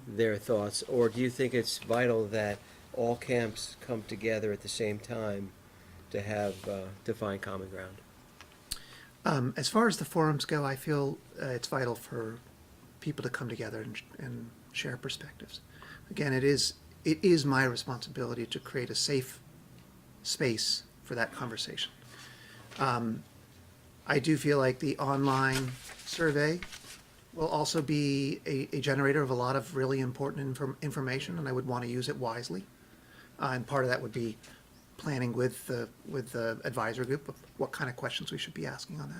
their thoughts? Or do you think it's vital that all camps come together at the same time to have to find common ground? As far as the forums go, I feel it's vital for people to come together and share perspectives. Again, it is my responsibility to create a safe space for that conversation. I do feel like the online survey will also be a generator of a lot of really important information, and I would want to use it wisely. And part of that would be planning with the advisory group of what kind of questions we should be asking on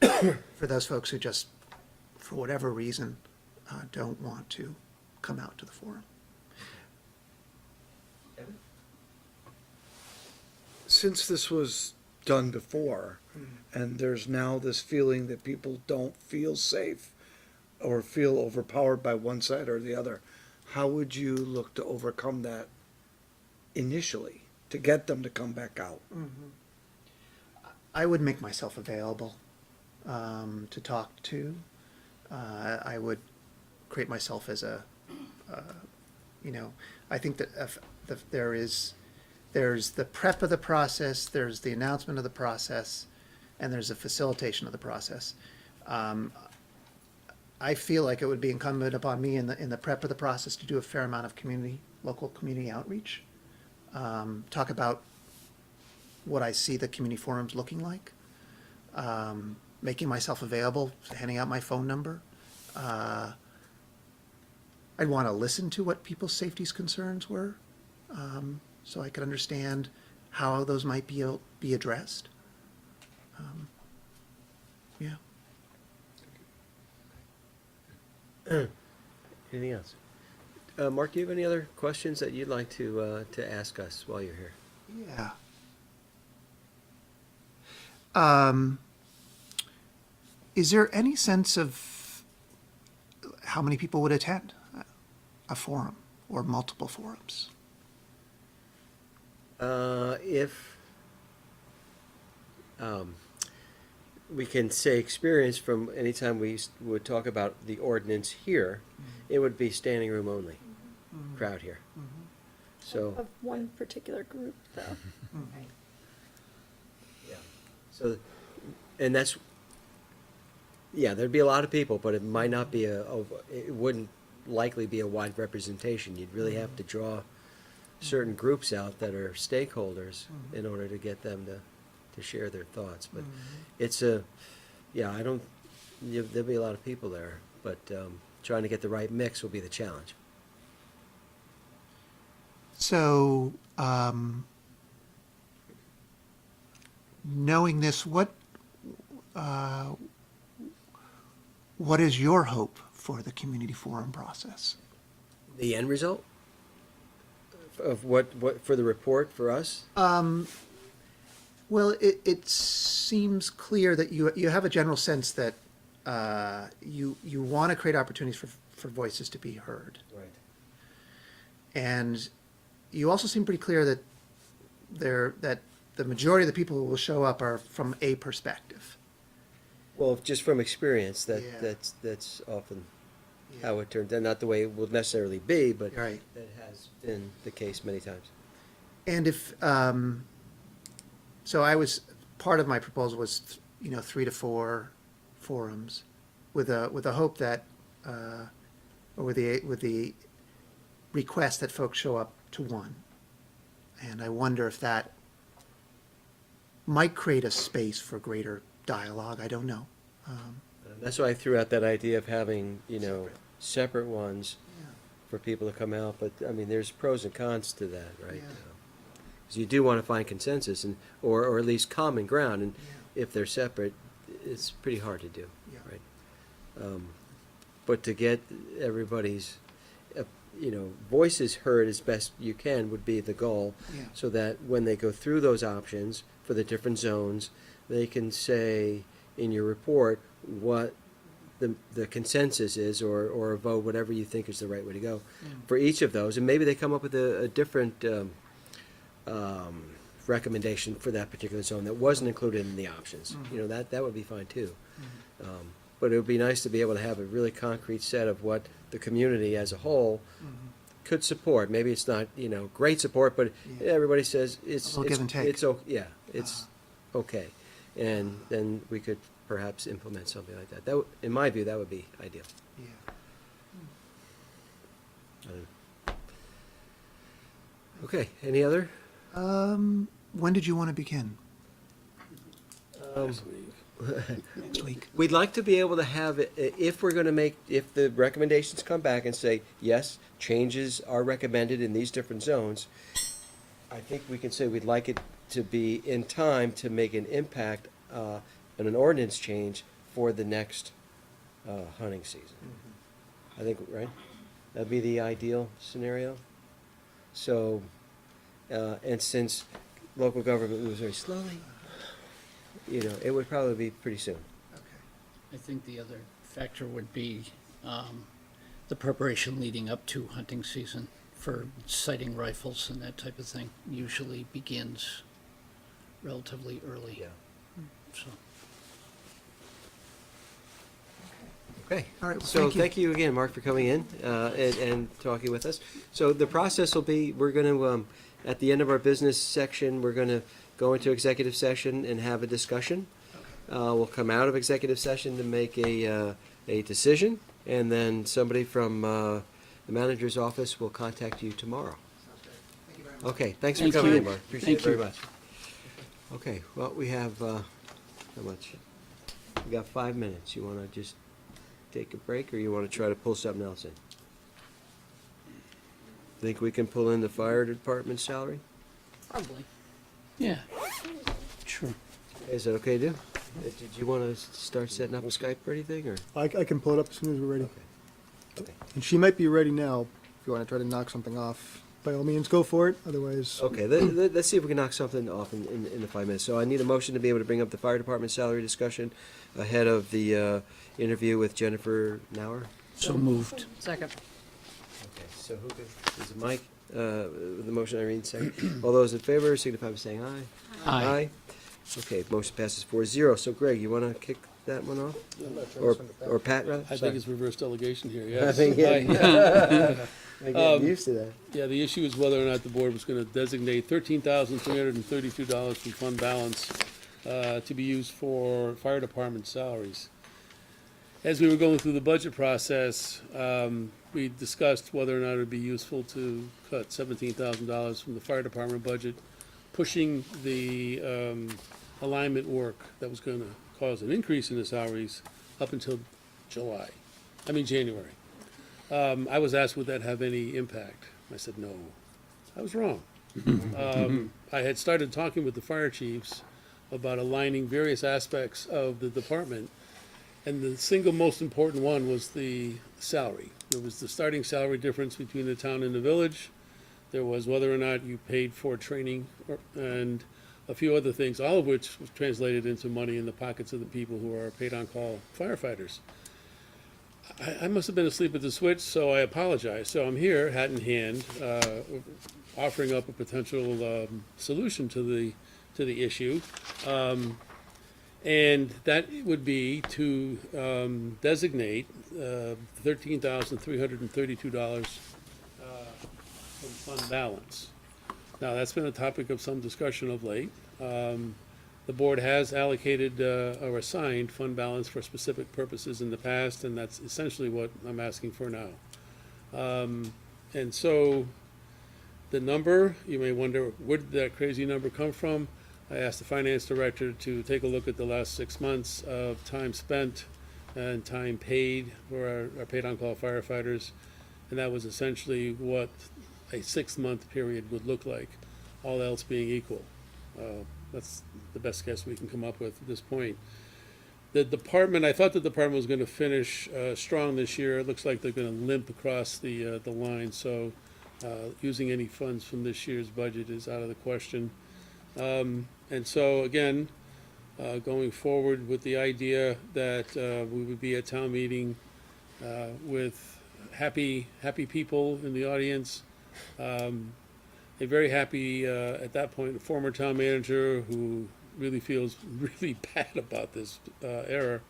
that. For those folks who just, for whatever reason, don't want to come out to the forum. Since this was done before, and there's now this feeling that people don't feel safe or feel overpowered by one side or the other, how would you look to overcome that initially to get them to come back out? I would make myself available to talk to. I would create myself as a, I think that there's the prep of the process, there's the announcement of the process, and there's the facilitation of the process. I feel like it would be incumbent upon me in the prep of the process to do a fair amount of local community outreach. Talk about what I see the community forums looking like, making myself available, handing out my phone number. I'd want to listen to what people's safety concerns were, so I could understand how those might be addressed. Yeah. Anything else? Mark, do you have any other questions that you'd like to ask us while you're here? Yeah. Is there any sense of how many people would attend a forum or multiple forums? If we can say experience from any time we would talk about the ordinance here, it would be standing room only, crowd here. So, Of one particular group, though. yeah. So, and that's, yeah, there'd be a lot of people, but it might not be it wouldn't likely be a wide representation. You'd really have to draw certain groups out that are stakeholders in order to get them to share their thoughts. But it's there'll be a lot of people there, but trying to get the right mix will be the challenge. So, knowing this, what is your hope for the community forum process? The end result of what for the report for us? Well, it seems clear that you have a general sense that you want to create opportunities for voices to be heard. Right. And you also seem pretty clear that that the majority of the people who will show up are from a perspective. Well, just from experience, Yeah. that's often how it turns out. Not the way it will necessarily be, but Right. that has been the case many times. And if so, part of my proposal was 3 to 4 forums, with a hope that or with the request that folks show up to one. And I wonder if that might create a space for greater dialogue. I don't know. That's why I threw out that idea of having, separate ones for people to come out. But, I mean, there's pros and cons to that, right? Yeah. Because you do want to find consensus or at least common ground. And if they're separate, it's pretty hard to do, Yeah. right? But to get everybody's, voices heard as best you can would be the goal. Yeah. So that when they go through those options for the different zones, they can say in your report what the consensus is, or vote whatever you think is the right way to go for each of those. And maybe they come up with a different recommendation for that particular zone that wasn't included in the options. That would be fine too. But it would be nice to be able to have a really concrete set of what the community as a whole could support. Maybe it's not, great support, but everybody says it's A little give and take. It's okay. And then we could perhaps implement something like that. In my view, that would be ideal. Okay, any other? When did you want to begin? Last week. Next week. We'd like to be able to have, if the recommendations come back and say, yes, changes are recommended in these different zones, I think we can say we'd like it to be in time to make an impact on an ordinance change for the next hunting season. I think, right? That'd be the ideal scenario. So, and since local government moves very slowly, it would probably be pretty soon. I think the other factor would be the preparation leading up to hunting season for sighting rifles and that type of thing usually begins relatively early. Yeah. So. Okay. All right, well, So thank you. thank you again, Mark, for coming in and talking with us. So the process will be, we're going to, at the end of our business section, we're going to go into executive session and have a discussion. We'll come out of executive session to make a a decision, and then somebody from the manager's office will contact you tomorrow. Okay, thanks for Thank coming you. in, Mark. Appreciate it Thank very you. much. Okay, well, we have, how much? We got 5 minutes. You wanna just take a break, or you wanna try to pull something else in? Think we can pull in the fire department salary? Probably. Yeah, sure. Is that okay to do? Did you wanna start setting up a Skype or anything, or? I can pull it up as soon as we're ready. Okay. And she might be ready now. If you want to try to knock something off, by all means, go for it. Otherwise, Okay, let's see if we can knock something off in the 5 minutes. So I need a motion to be able to bring up the fire department salary discussion ahead of the interview with Jennifer Nauer. So moved. Second. Okay, so who could, is it Mike, the motion, Irene, second? All those in favor signify by saying aye. Aye. Okay, motion passes 4-0. So Greg, you wanna kick that one off? Or Pat, rather? I Sorry. think it's reverse delegation here, I yes. think, Aye. I'm getting used to that. Yeah, the issue is whether or not the board was gonna designate $13,332 from fund balance to be used for fire department salaries. As we were going through the budget process, we discussed whether or not it would be useful to cut $17,000 from the fire department budget, pushing the alignment work that was gonna cause an increase in the salaries up until January. I was asked, would that have any impact? I said, no. I was wrong. I had started talking with the fire chiefs about aligning various aspects of the department, and the single most important one was the salary. There was the starting salary difference between the town and the village. There was whether or not you paid for training, and a few other things, all of which was translated into money in the pockets of the people who are paid-on-call firefighters. I must have been asleep at the switch, so I apologize. So I'm here, hat in hand, offering up a potential solution to the issue. And that would be to designate $13,332 from fund balance. Now, that's been a topic of some discussion of late. The board has allocated or assigned fund balance for specific purposes in the past, and that's essentially what I'm asking for now. And so the number, you may wonder, where did that crazy number come from? I asked the finance director to take a look at the last 6 months of time spent and time paid for our paid-on-call firefighters, and that was essentially what a 6-month period would look like, all else being equal. That's the best guess we can come up with at this point. The department, I thought the department was going to finish strong this year. It looks like they're going to limp across the line, so using any funds from this year's budget is out of the question. And so, again, going forward with the idea that we would be at town meeting with happy people in the audience, a very happy, at that point, former town manager who really feels really bad about this error,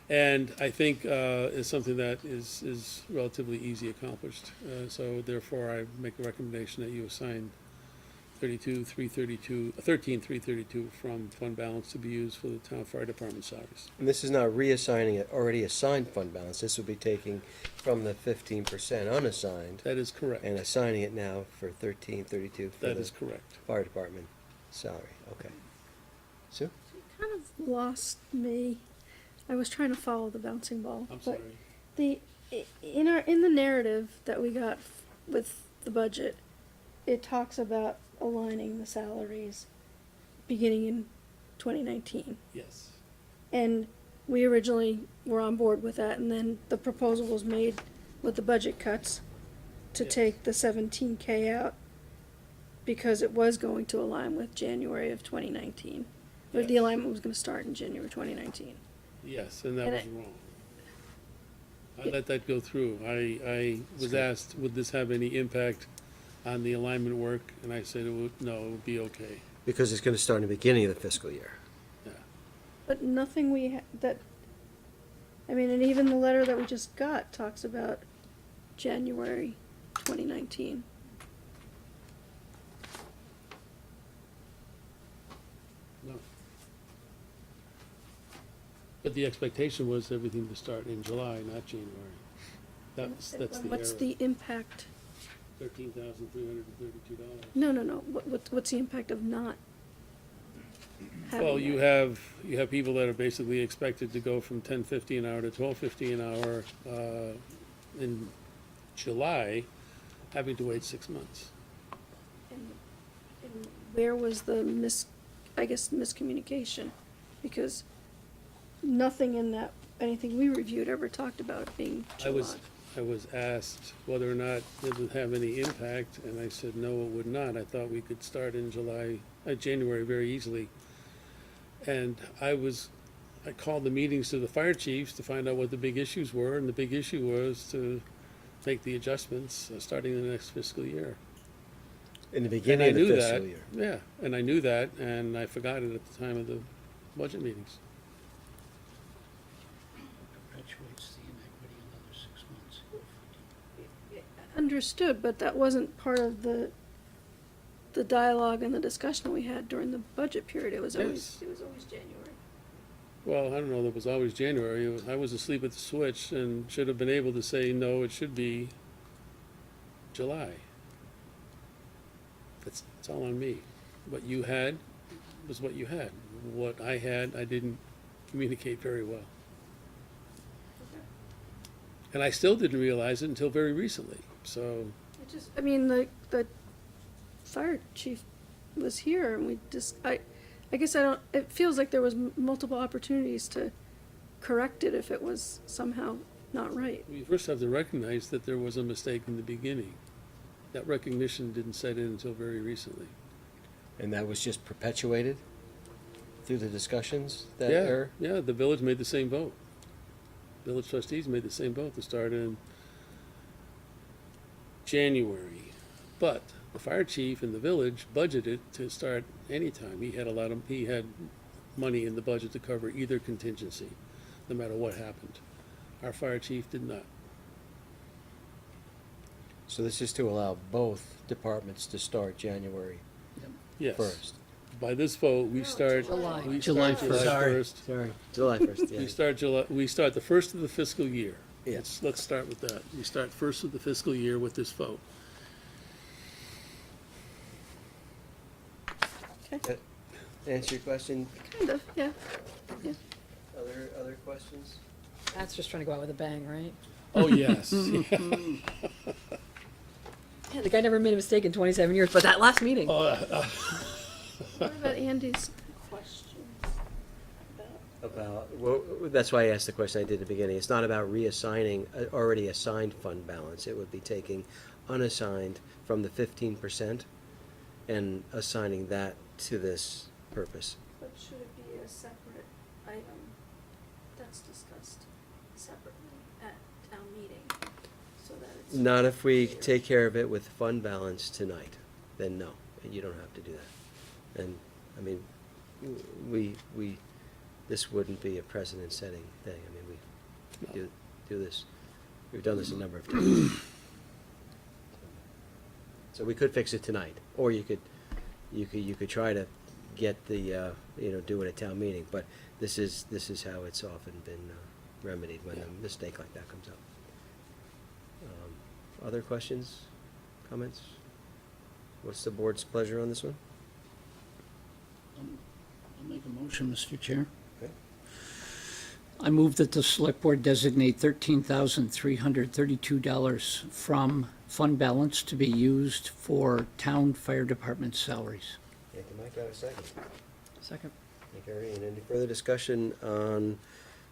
and I think is something that is relatively easy accomplished. So therefore, I make a recommendation that you assign $13,332 from fund balance to be used for the town fire department salaries. And this is not reassigning it already assigned fund balance. This will be taking from the 15% unassigned That is correct. and assigning it now for 1332 for That the is correct. fire department salary. Okay. Sue? Kind of lost me. I was trying to follow the bouncing ball. I'm but sorry. in the narrative that we got with the budget, it talks about aligning the salaries beginning in 2019. Yes. And we originally were on board with that, and then the proposal was made with the budget cuts to Yes. take the 17K out because it was going to align with January of 2019. Or the Yes. alignment was going to start in January 2019. Yes, and that And was wrong. I let that go through. I was asked, would this have any impact on the alignment work? And I said, no, it would be okay. Because it's going to start in the beginning of the fiscal year. Yeah. But nothing and even the letter that we just got talks about January 2019. No. But the expectation was everything to start in July, not January. That's the What's error. the impact? $13,332. No. What's the impact of not having Well, you that? have people that are basically expected to go from $10.50 an hour to $12.50 an hour in July, having to wait 6 months. And where was the miscommunication? Because nothing in that, anything we reviewed ever talked about it being July. I was asked whether or not it would have any impact, and I said, no, it would not. I thought we could start in January very easily. And I called the meetings to the fire chiefs to find out what the big issues were, and the big issue was to make the adjustments starting the next fiscal year. In the And beginning I of the knew fiscal that, year. yeah, and I knew that, and I forgot it at the time of the budget meetings. Perpetuates the inequity another 6 months. Understood, but that wasn't part of the dialogue and the discussion we had during the budget period. It was always January. Well, I don't know, that was always January. I was asleep at the switch and should have been able to say, no, it should be July. It's all on me. What you had was what you had. What I had, I didn't communicate very well. And I still didn't realize it until very recently, so. The fire chief was here and I guess it feels like there was multiple opportunities to correct it if it was somehow not right. We first have to recognize that there was a mistake in the beginning. That recognition didn't set in until very recently. And that was just perpetuated through the discussions, that Yeah, error? yeah, the village made the same vote. Village trustees made the same vote to start in January. But the fire chief in the village budgeted to start anytime. He had money in the budget to cover either contingency, no matter what happened. Our fire chief did not. So this is to allow both departments to start January Yes. 1st. By this vote, we start. July. we July start 1st. July 1st. Sorry, July 1st, yeah. We start the first of the fiscal year. Yes. Let's start with that. We start first of the fiscal year with this vote. Okay, Answer your question? kind of, yeah. Other questions? That's just trying to go out with a bang, right? Oh, yes. Yeah, the guy never made a mistake in 27 years, but that last meeting. What about Andy's questions? Well, that's why I asked the question I did at the beginning. It's not about reassigning already assigned fund balance. It would be taking unassigned from the 15% and assigning that to this purpose. But should it be a separate item that's discussed separately at town meeting, so that it's. Not if we clear? take care of it with fund balance tonight, then no, you don't have to do that. And, I mean, this wouldn't be a precedent-setting thing. I mean, we do this, we've done this a number of times. So we could fix it tonight, or you could try to get the, do it at town meeting, but this is how it's often been remedied when a mistake like that comes up. Other questions, comments? What's the board's pleasure on this one? I'll make a motion, Mr. Chair. Okay. I move that the select board designate $13,332 from fund balance to be used for town fire department salaries. Thank you, Mike. Got a second? Second. Thank you, Irene. Any further discussion on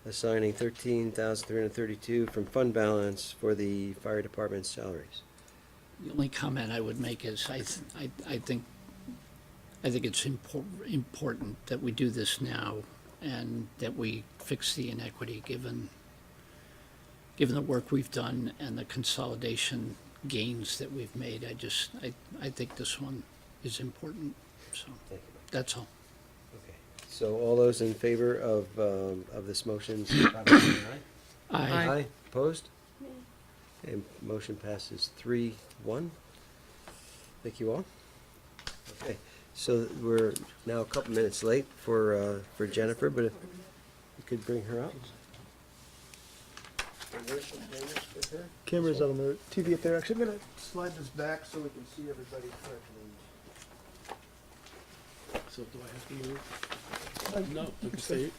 assigning $13,332 from fund balance for the fire department's salaries? The only comment I would make is I think it's important that we do this now and that we fix the inequity given the work we've done and the consolidation gains that we've made. I think this one is important, so Thank you, Mike. that's all. Okay. So all those in favor of this motion, signify by saying aye. Aye. Opposed? Yeah. Okay, motion passes 3-1. Thank you all. Okay, so we're now a couple minutes late for Jennifer, but could bring her up. Camera's on the TV up there. Actually, I'm gonna slide this back so we can see everybody correctly. So do I have to move? No, I can stay.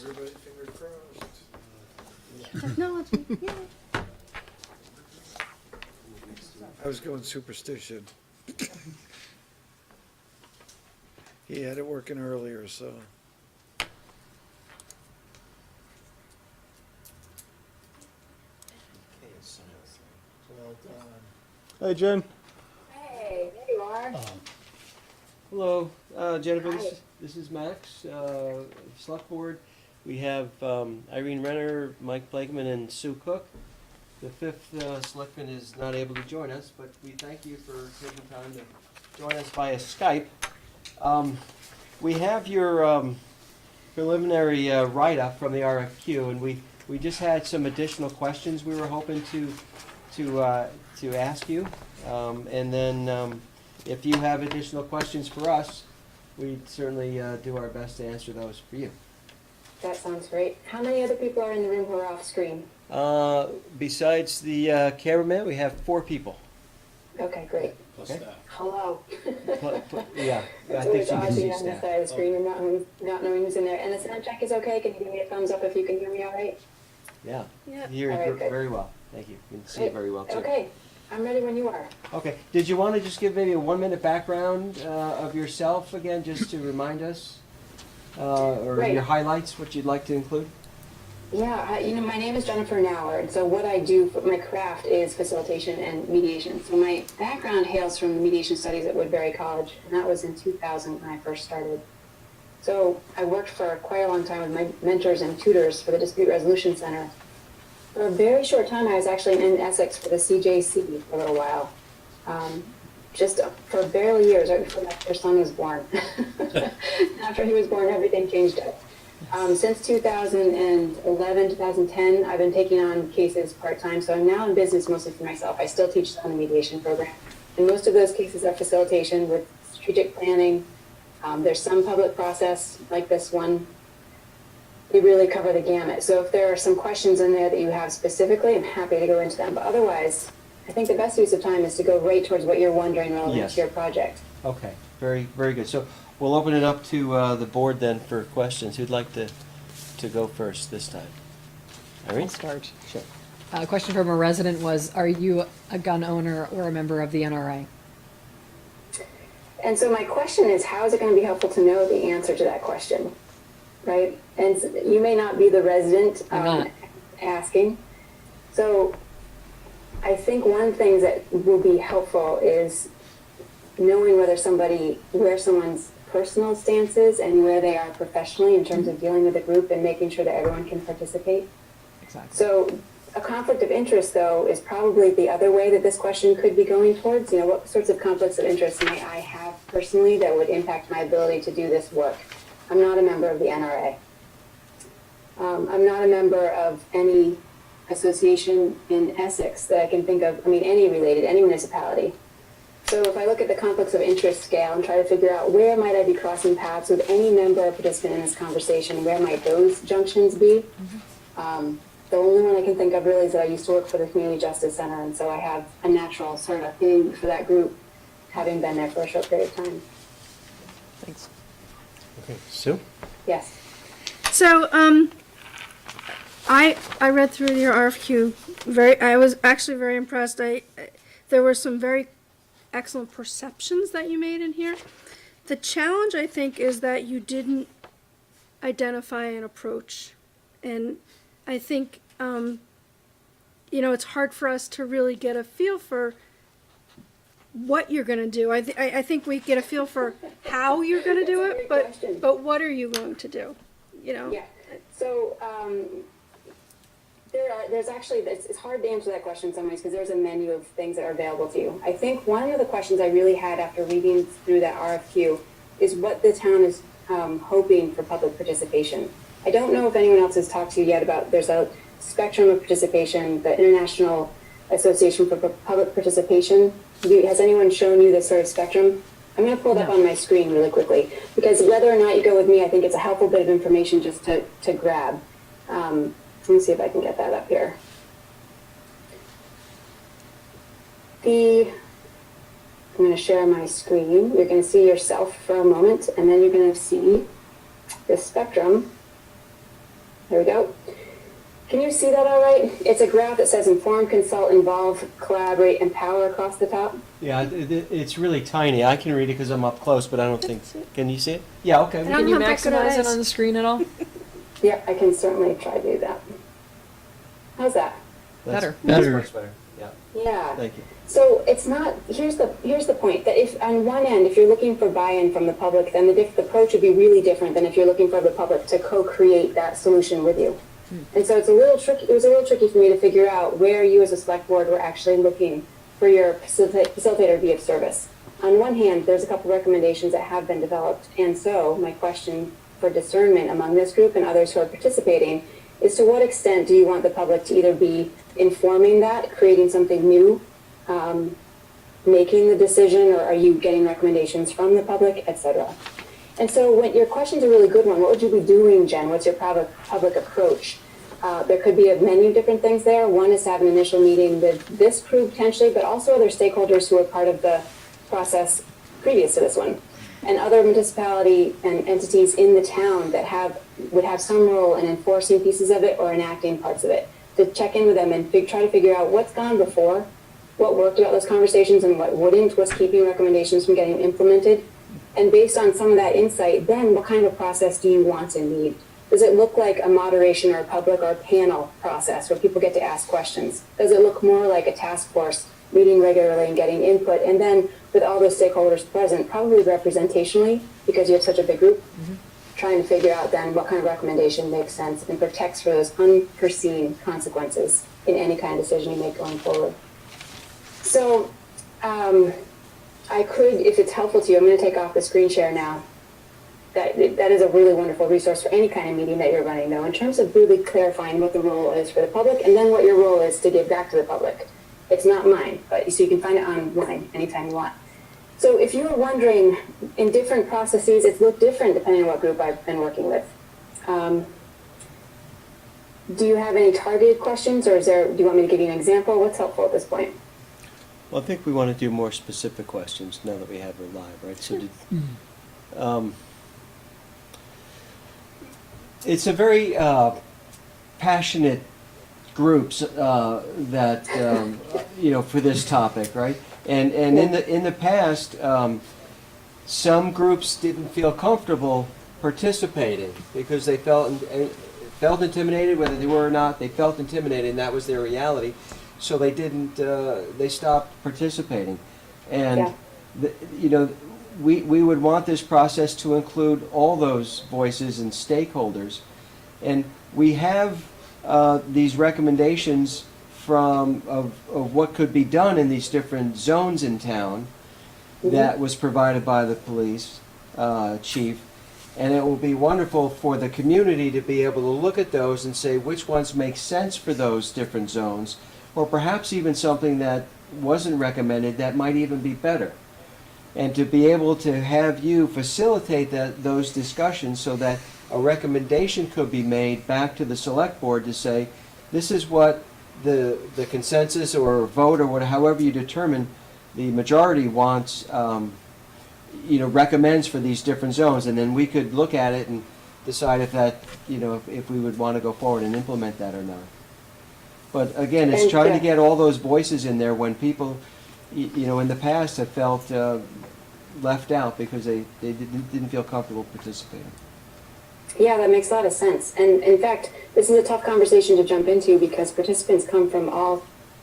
Everybody, fingers crossed. Technology, yeah. I was going superstition. He had it working earlier, so. Hi, Jen. Hey, there you are. Hello, Jennifer, this is Max, Select Board. We have Irene Renner, Mike Blakeman, and Sue Cook. The fifth selectman is not able to join us, but we thank you for taking time to join us via Skype. We have your preliminary write-up from the RFQ, and we just had some additional questions we were hoping to ask you. And then if you have additional questions for us, we'd certainly do our best to answer those for you. That sounds great. How many other people are in the room who are off screen? Besides the cameraman, we have 4 people. Okay, great. Plus Okay. staff. Hello. Yeah, I It's think always she can odd see being on this staff. side of the screen and not knowing who's in there. And the sound check is okay? Can you give me a thumbs up if you can hear me all right? Yeah, Yeah. you hear All right, it good. very well. Thank you. You can see it very well, too. Okay, I'm ready when you are. Okay, did you want to just give maybe a 1-minute background of yourself again, just to remind us? Or Right. your highlights, what you'd like to include? Yeah, my name is Jennifer Nauer, and so what I do, my craft is facilitation and mediation. So my background hails from the mediation studies at Woodbury College, and that was in 2000 when I first started. So I worked for quite a long time with my mentors and tutors for the Dispute Resolution Center. For a very short time, I was actually in Essex for the CJC for a little while. Just for barely years, right before my first son was born. After he was born, everything changed up. Since 2011, 2010, I've been taking on cases part-time, so I'm now in business mostly for myself. I still teach on the mediation program. And most of those cases are facilitation with strategic planning. There's some public process, like this one. We really cover the gamut. So if there are some questions in there that you have specifically, I'm happy to go into them. But otherwise, I think the best use of time is to go right towards what you're wondering relevant Yes. to your project. Okay, very, very good. So we'll open it up to the board then for questions. Who'd like to go first this time? Irene? I'll start. Sure. A question from a resident was, are you a gun owner or a member of the NRA? And so my question is, how is it going to be helpful to know the answer to that question, right? And you may not be the resident I'm not. asking. So I think one of the things that will be helpful is knowing where someone's personal stance is and where they are professionally in terms of dealing with the group and making sure that everyone can participate. Exactly. So a conflict of interest, though, is probably the other way that this question could be going towards. What sorts of conflicts of interest may I have personally that would impact my ability to do this work? I'm not a member of the NRA. I'm not a member of any association in Essex that I can think of, any municipality. So if I look at the conflicts of interest scale and try to figure out where might I be crossing paths with any member or participant in this conversation, where might those junctions be? The only one I can think of really is that I used to work for the Community Justice Center, and so I have a natural sort of thing for that group, having been there for a short period of time. Thanks. Okay, Sue? Yes. So, I read through your RFQ. I was actually very impressed. There were some very excellent perceptions that you made in here. The challenge, I think, is that you didn't identify an approach, and I think it's hard for us to really get a feel for what you're going to do. I think we get a feel for how you're going to do That's a it, great question. but what are you going to do? Yeah. So there's actually, it's hard to answer that question in some ways because there's a menu of things that are available to you. I think one of the questions I really had after reading through that RFQ is what the town is hoping for public participation. I don't know if anyone else has talked to you yet about, there's a spectrum of participation, the International Association for Public Participation. Has anyone shown you this sort of spectrum? I'm going to pull it up on my screen really quickly, because whether or not you go with me, I think it's a helpful bit of information just to grab. Let me see if I can get that up here. I'm going to share my screen. You're going to see yourself for a moment, and then you're going to see the spectrum. There we go. Can you see that all right? It's a graph that says inform, consult, involve, collaborate, empower across the top. Yeah, it's really tiny. I can read it because I'm up close, but I don't think. Can you see it? Yeah. Okay. And I don't Can you have that good maximize it eyes. on the screen at all? Yeah, I can certainly try to do that. How's that? Better. That's much better. Yeah. Yeah. Thank you. So it's not, here's the point, that if on one end, if you're looking for buy-in from the public, then the approach would be really different than if you're looking for the public to co-create that solution with you. And so it's a little tricky, it was a little tricky for me to figure out where you as a select board were actually looking for your facilitator to be of service. On one hand, there's a couple recommendations that have been developed, and so my question for discernment among this group and others who are participating is, to what extent do you want the public to either be informing that, creating something new, making the decision, or are you getting recommendations from the public, etc.? And so when your question's a really good one, what would you be doing, Jen? What's your public approach? There could be a many different things there. One is to have an initial meeting with this group potentially, but also other stakeholders who are part of the process previous to this one, and other municipality and entities in the town that would have some role in enforcing pieces of it or enacting parts of it, to check in with them and try to figure out what's gone before, what worked about those conversations and what wouldn't, what's keeping recommendations from getting implemented. And based on some of that insight, then what kind of process do you want and need? Does it look like a moderation or a public or panel process where people get to ask questions? Does it look more like a task force meeting regularly and getting input? And then with all those stakeholders present, probably representationally, because you have such a big group, trying to figure out then what kind of recommendation makes sense and protects for those unforeseen consequences in any kind of decision you make going forward. So I could, if it's helpful to you, I'm going to take off the screen share now. That is a really wonderful resource for any kind of meeting that you're running, though, in terms of really clarifying what the role is for the public and then what your role is to give back to the public. It's not mine, but so you can find it online anytime you want. So if you were wondering, in different processes, it's looked different depending on what group I've been working with. Do you have any targeted questions, or do you want me to give you an example? What's helpful at this point? Well, I think we want to do more specific questions now that we have her live, right? So, it's a very passionate groups that for this topic, right? And in the past, some groups didn't feel comfortable participating because they felt intimidated, whether they were or not. They felt intimidated, and that was their reality. So they didn't. They stopped participating, and we would want this process to include all those voices and stakeholders, and we have these recommendations of what could be done in these different zones in town that was provided by the police chief, and it will be wonderful for the community to be able to look at those and say which ones make sense for those different zones, or perhaps even something that wasn't recommended that might even be better. And to be able to have you facilitate those discussions so that a recommendation could be made back to the select board to say, this is what the consensus or vote or however you determine the majority wants, recommends for these different zones. And then we could look at it and decide if that, if we would want to go forward and implement that or not. But again, it's trying to get all those voices in there when people, in the past have felt left out because they didn't feel comfortable participating. Yeah, that makes a lot of sense. And in fact, this is a tough conversation to jump into because participants come from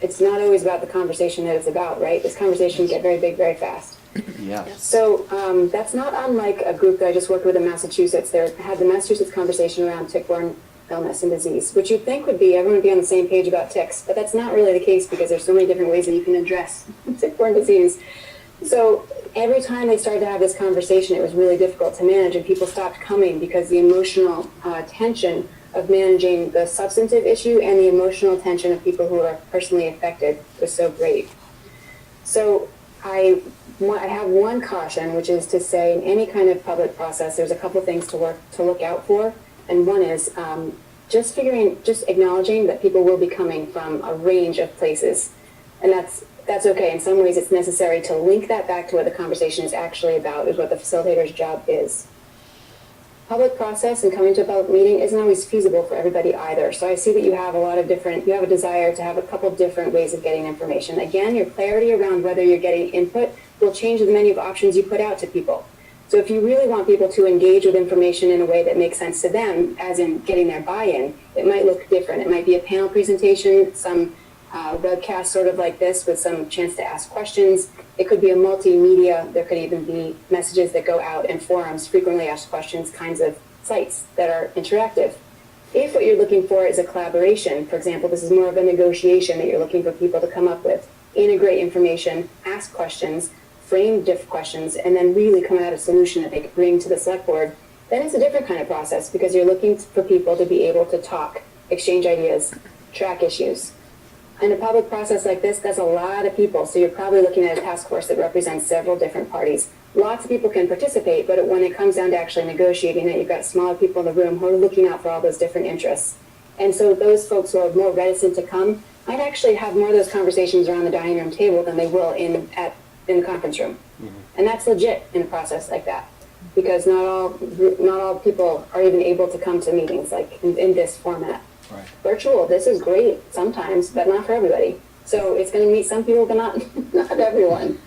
it's not always about the conversation that it's about, right? This conversation can get very big very fast. Yeah. So that's not unlike a group that I just worked with in Massachusetts. They had the Massachusetts conversation around tick-borne illness and disease, which you'd think everyone would be on the same page about ticks, but that's not really the case because there's so many different ways that you can address tick-borne disease. So every time they started to have this conversation, it was really difficult to manage, and people stopped coming because the emotional tension of managing the substantive issue and the emotional tension of people who are personally affected was so great. So I I have one caution, which is to say in any kind of public process, there's a couple things to look out for. And one is just acknowledging that people will be coming from a range of places. And that's okay. In some ways, it's necessary to link that back to what the conversation is actually about, is what the facilitator's job is. Public process and coming to a public meeting isn't always feasible for everybody either. So I see that you have a desire to have a couple different ways of getting information. Again, your clarity around whether you're getting input will change the menu of options you put out to people. So if you really want people to engage with information in a way that makes sense to them, as in getting their buy-in, it might look different. It might be a panel presentation, some webcast sort of like this with some chance to ask questions. It could be a multimedia. There could even be messages that go out and forums, frequently asked questions, kinds of sites that are interactive. If what you're looking for is a collaboration, for example, this is more of a negotiation that you're looking for people to come up with, integrate information, ask questions, frame different questions, and then really come out a solution that they could bring to the select board, then it's a different kind of process because you're looking for people to be able to talk, exchange ideas, track issues. In a public process like this, that's a lot of people, so you're probably looking at a task force that represents several different parties. Lots of people can participate, but when it comes down to actually negotiating it, you've got smaller people in the room who are looking out for all those different interests. And so those folks who are more reticent to come might actually have more of those conversations around the dining room table than they will in the conference room. Mm-hmm. And that's legit in a process like that, because not all people are even able to come to meetings like in this format. Right. Virtual, this is great sometimes, but not for everybody. So it's going to meet some people, but not everyone.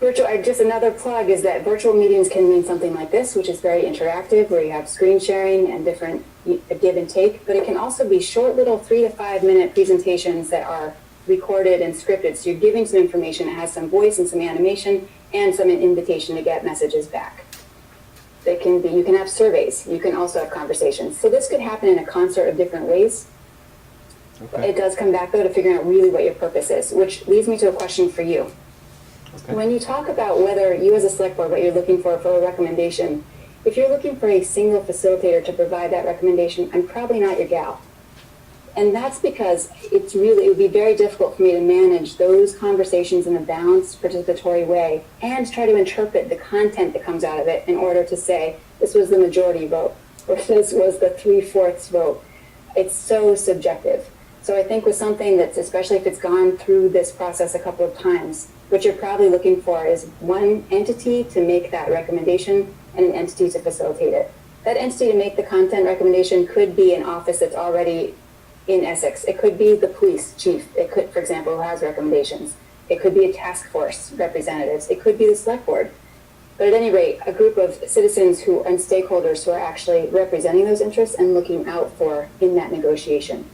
Just another plug is that virtual meetings can mean something like this, which is very interactive, where you have screen sharing and different give and take. But it can also be short little 3 to 5 minute presentations that are recorded and scripted. So you're giving some information that has some voice and some animation and some invitation to get messages back. You can have surveys. You can also have conversations. So this could happen in a concert of different ways. Okay. It does come back, though, to figuring out really what your purpose is, which leads me to a question for you. Okay. When you talk about whether you as a select board, what you're looking for a recommendation, if you're looking for a single facilitator to provide that recommendation, I'm probably not your gal. And that's because it would be very difficult for me to manage those conversations in a balanced, participatory way and try to interpret the content that comes out of it in order to say, this was the majority vote, or this was the 3/4 vote. It's so subjective. So I think with something that's, especially if it's gone through this process a couple of times, what you're probably looking for is one entity to make that recommendation and an entity to facilitate it. That entity to make the content recommendation could be an office that's already in Essex. It could be the police chief. It could, for example, who has recommendations. It could be a task force representatives. It could be the select board. But at any rate, a group of citizens and stakeholders who are actually representing those interests and looking out for in that negotiation,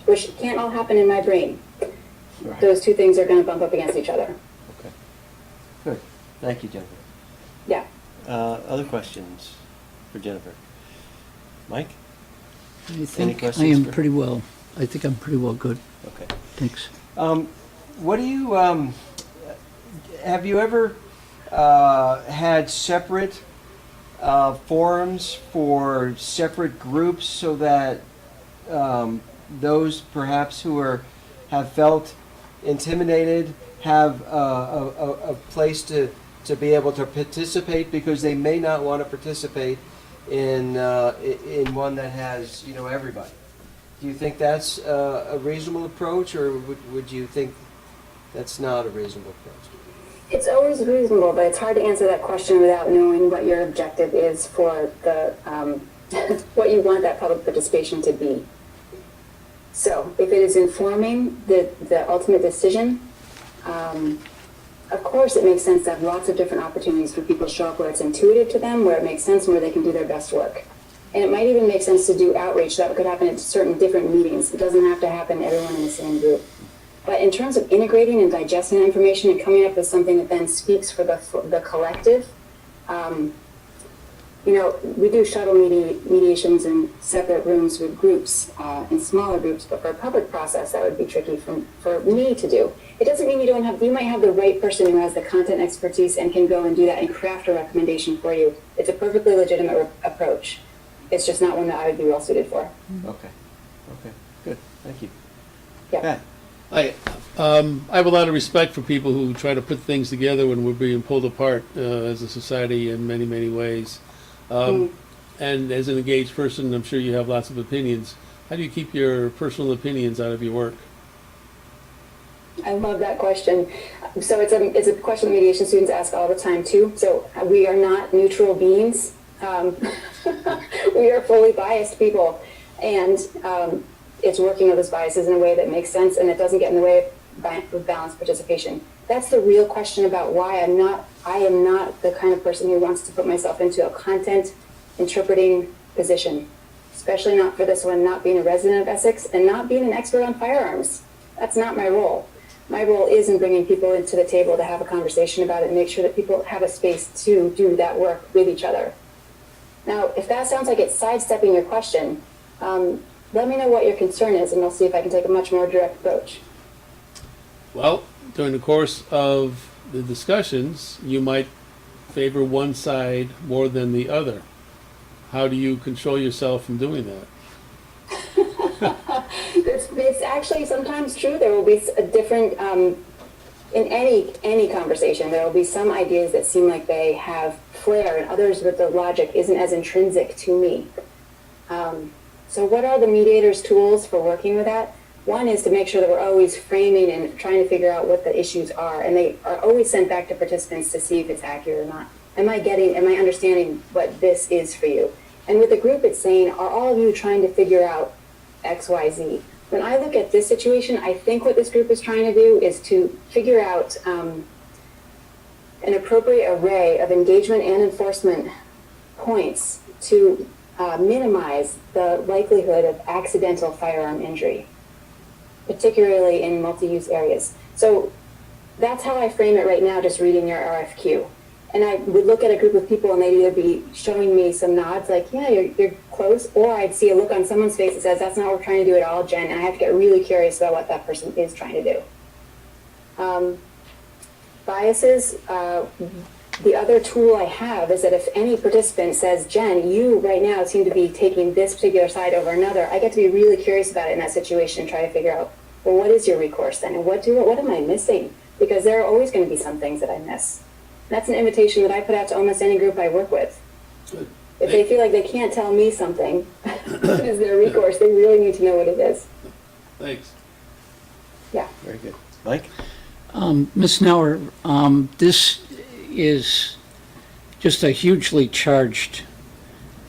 which can't all happen in my brain. Right. Those two things are going to bump up against each other. Okay. Good. Thank you, Jennifer. Yeah. Other questions for Jennifer? Mike? I think I'm pretty well good. Okay. Thanks. What do you, have you ever had separate forums for separate groups so that those perhaps who have felt intimidated have a place to be able to participate because they may not want to participate in one that has everybody? Do you think that's a reasonable approach, or would you think that's not a reasonable approach? It's always reasonable, but it's hard to answer that question without knowing what your objective is for the what you want that public participation to be. So if it is informing the ultimate decision, of course it makes sense to have lots of different opportunities for people to show up where it's intuitive to them, where it makes sense, and where they can do their best work. And it might even make sense to do outreach that could happen at certain different meetings. It doesn't have to happen everyone in the same group. But in terms of integrating and digesting that information and coming up with something that then speaks for the collective, we do shuttle mediations in separate rooms with groups, in smaller groups, but for a public process, that would be tricky for me to do. It doesn't mean you might have the right person who has the content expertise and can go and do that and craft a recommendation for you. It's a perfectly legitimate approach. It's just not one that I would be well suited for. Okay. Okay. Good. Thank you. Yeah. Pat? I have a lot of respect for people who try to put things together when we're being pulled apart as a society in many, many ways. And as an engaged person, I'm sure you have lots of opinions. How do you keep your personal opinions out of your work? I love that question. So it's a question mediation students ask all the time too. So we are not neutral beings. We are fully biased people, and it's working on those biases in a way that makes sense and it doesn't get in the way of balanced participation. That's the real question about why I am not the kind of person who wants to put myself into a content interpreting position, especially not for this one, not being a resident of Essex and not being an expert on firearms. That's not my role. My role is in bringing people into the table to have a conversation about it and make sure that people have a space to do that work with each other. Now, if that sounds like it's sidestepping your question, let me know what your concern is and I'll see if I can take a much more direct approach. Well, during the course of the discussions, you might favor one side more than the other. How do you control yourself from doing that? It's actually sometimes true. There will be a different, in any conversation, there will be some ideas that seem like they have flair and others with the logic isn't as intrinsic to me. So what are the mediator's tools for working with that? One is to make sure that we're always framing and trying to figure out what the issues are, and they are always sent back to participants to see if it's accurate or not. Am I understanding what this is for you? And with the group, it's saying, are all of you trying to figure out X, Y, Z? When I look at this situation, I think what this group is trying to do is to figure out an appropriate array of engagement and enforcement points to minimize the likelihood of accidental firearm injury, particularly in multi-use areas. So that's how I frame it right now, just reading your RFQ. And I would look at a group of people and they'd either be showing me some nods like, yeah, you're close, or I'd see a look on someone's face that says, that's not what we're trying to do at all, Jen, and I have to get really curious about what that person is trying to do. Biases, the other tool I have is that if any participant says, Jen, you right now seem to be taking this particular side over another, I get to be really curious about it in that situation and try to figure out, well, what is your recourse then? And what am I missing? Because there are always going to be some things that I miss. That's an invitation that I put out to almost any group I work with. Good. If they feel like they can't tell me something, what is their recourse? They really need to know what it is. Thanks. Yeah. Very good. Mike? Ms. Nauer, this is just a hugely charged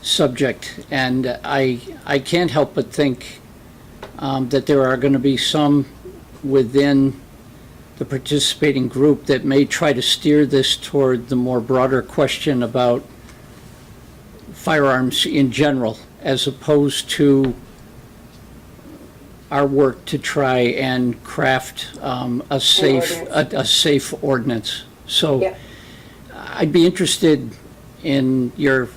subject, and I can't help but think that there are going to be some within the participating group that may try to steer this toward the more broader question about firearms in general, as opposed to our work to try and craft a safe ordinance. So Yeah. I'd be interested in your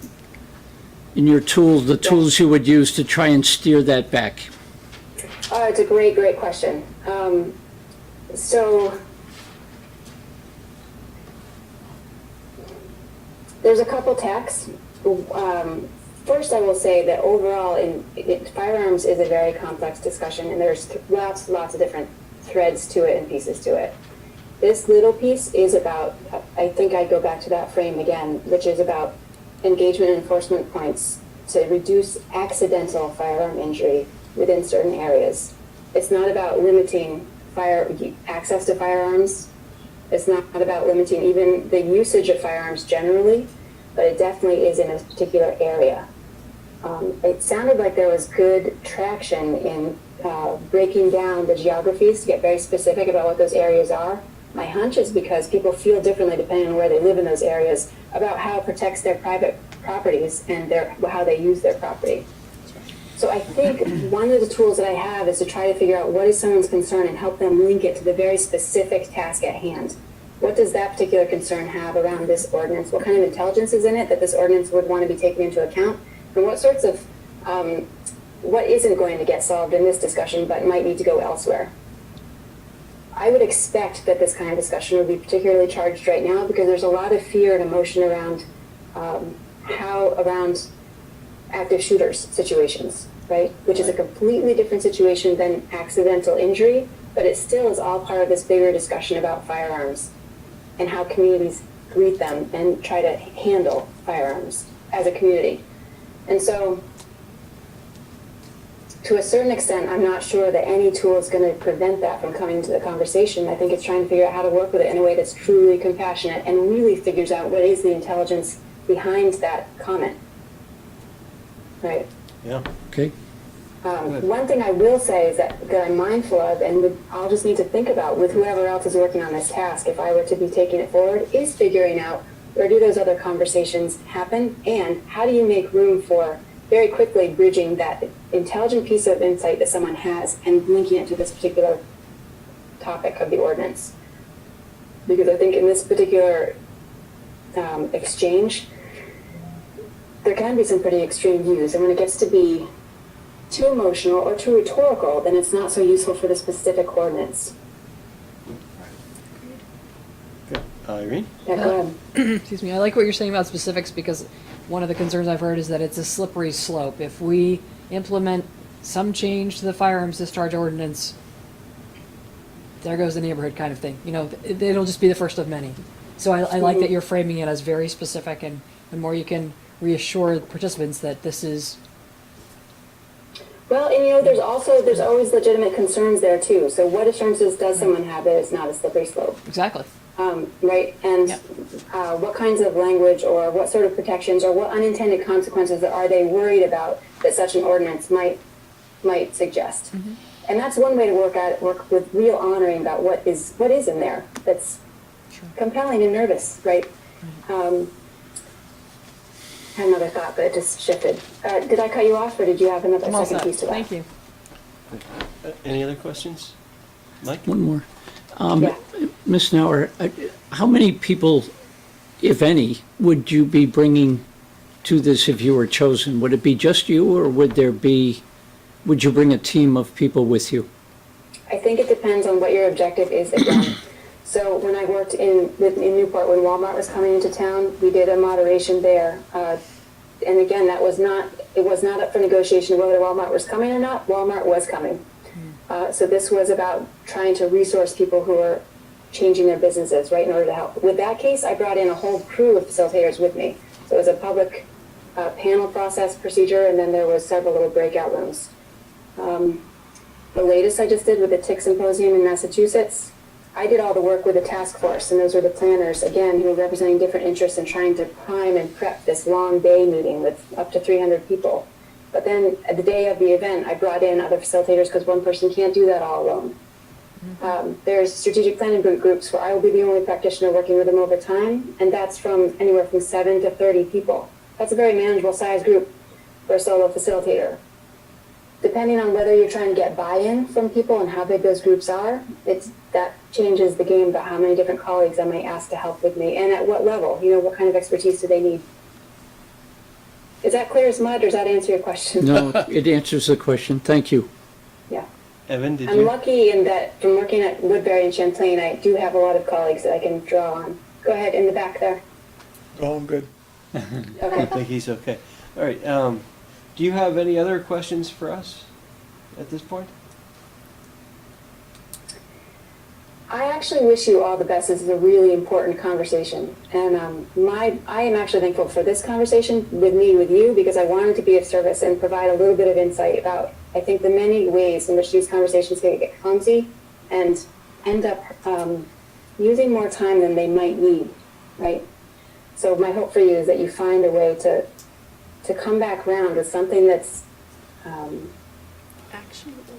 tools, the tools you would use to try and steer that back. It's a great question. So there's a couple tacks. First, I will say that overall, firearms is a very complex discussion, and there's lots of different threads to it and pieces to it. This little piece is about, I think I go back to that frame again, which is about engagement and enforcement points to reduce accidental firearm injury within certain areas. It's not about limiting access to firearms. It's not about limiting even the usage of firearms generally, but it definitely is in a particular area. It sounded like there was good traction in breaking down the geographies to get very specific about what those areas are. My hunch is because people feel differently depending on where they live in those areas about how it protects their private properties and how they use their property. So I think one of the tools that I have is to try to figure out what is someone's concern and help them link it to the very specific task at hand. What does that particular concern have around this ordinance? What kind of intelligence is in it that this ordinance would want to be taken into account? And what sorts of, what isn't going to get solved in this discussion but might need to go elsewhere? I would expect that this kind of discussion would be particularly charged right now because there's a lot of fear and emotion around around active shooters situations, right? Which is a completely different situation than accidental injury, but it still is all part of this bigger discussion about firearms and how communities greet them and try to handle firearms as a community. And so, to a certain extent, I'm not sure that any tool is going to prevent that from coming to the conversation. I think it's trying to figure out how to work with it in a way that's truly compassionate and really figures out what is the intelligence behind that comment. Right? Yeah. Okay. One thing I will say is that I'm mindful of, and I'll just need to think about with whoever else is working on this task, if I were to be taking it forward, is figuring out where do those other conversations happen, and how do you make room for very quickly bridging that intelligent piece of insight that someone has and linking it to this particular topic of the ordinance. Because I think in this particular exchange, there can be some pretty extreme views, and when it gets to be too emotional or too rhetorical, then it's not so useful for the specific ordinance. Good. Irene? Yeah, go ahead. Excuse me, I like what you're saying about specifics, because one of the concerns I've heard is that it's a slippery slope. If we implement some change to the firearms discharge ordinance, there goes the neighborhood kind of thing. You know, it'll just be the first of many. So I like that you're framing it as very specific, and the more you can reassure participants that this is. Well, and you know, there's always legitimate concerns there too. So what assurances does someone have that it's not a slippery slope? Exactly. Right? And Yep. what kinds of language or what sort of protections or what unintended consequences are they worried about that such an ordinance might suggest? Mm-hmm. And that's one way to work with real honoring about what is in there that's compelling and nervous, right? I had another thought, but it just shifted. Did I cut you off, or did you have another I'm all second set. piece to that? Thank you. Any other questions? Mike? One more. Yeah. Ms. Nauer, how many people, if any, would you be bringing to this if you were chosen? Would it be just you, or would you bring a team of people with you? I think it depends on what your objective is again. So when I worked in Newport, when Walmart was coming into town, we did a moderation there. And again, it was not up for negotiation whether Walmart was coming or not. Walmart was coming. So this was about trying to resource people who are changing their businesses, right, in order to help. With that case, I brought in a whole crew of facilitators with me. So it was a public panel process procedure, and then there was several little breakout rooms. The latest I just did with the Tick Symposium in Massachusetts, I did all the work with the task force, and those were the planners, again, who were representing different interests and trying to prime and prep this long day meeting with up to 300 people. But then at the day of the event, I brought in other facilitators because one person can't do that all alone. There's strategic planning groups where I will be the only practitioner working with them over time, and that's from anywhere from 7 to 30 people. That's a very manageable size group for a solo facilitator. Depending on whether you're trying to get buy-in from people and how big those groups are, that changes the game about how many different colleagues I might ask to help with me and at what level, what kind of expertise do they need. Is that clear as mud, or does that answer your question? No, it answers the question. Thank you. Yeah. Evan, did I'm you? lucky in that from working at Woodbury and Champlain, I do have a lot of colleagues that I can draw on. Go ahead, in the back there. Oh, I'm good. I Okay. think he's okay. All right. Do you have any other questions for us at this point? I actually wish you all the best. This is a really important conversation. And I am actually thankful for this conversation with you, because I wanted to be of service and provide a little bit of insight about, I think, the many ways in which these conversations can get clumsy and end up using more time than they might need, right? So my hope for you is that you find a way to come back around with something that's Actionable.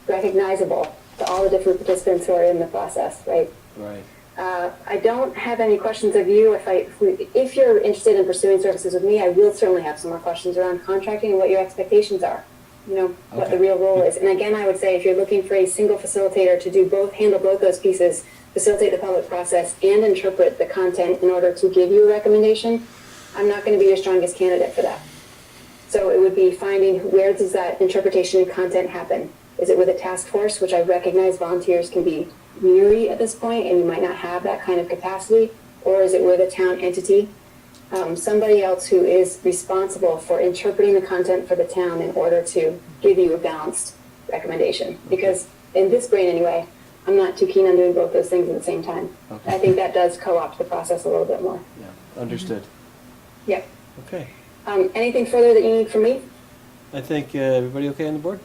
recognizable to all the different participants who are in the process, right? Right. I don't have any questions of you. If you're interested in pursuing services with me, I will certainly have some more questions around contracting and what your expectations are. What the real role is. And again, I would say if you're looking for a single facilitator to handle both those pieces, facilitate the public process and interpret the content in order to give you a recommendation, I'm not going to be your strongest candidate for that. So it would be finding where does that interpretation and content happen? Is it with a task force, which I recognize volunteers can be weary at this point and you might not have that kind of capacity, or is it with a town entity? Somebody else who is responsible for interpreting the content for the town in order to give you a balanced recommendation. Because in this brain anyway, I'm not too keen on doing both those things at the same time. Okay. I think that does co-opt the process a little bit more. Yeah, understood. Yep. Okay. Anything further that you need from me? I think everybody okay on the board?